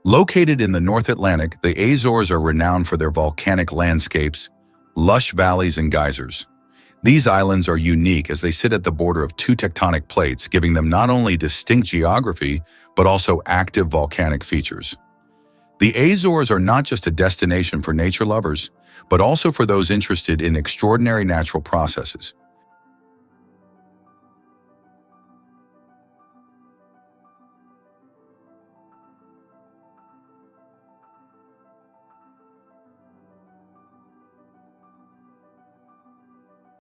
Located in the North Atlantic, the Azores are renowned for their volcanic landscapes, lush valleys, and geysers. These islands are unique as they sit at the border of two tectonic plates, giving them not only distinct geography, but also active volcanic features. The Azores are not just a destination for nature lovers, but also for those interested in extraordinary natural processes.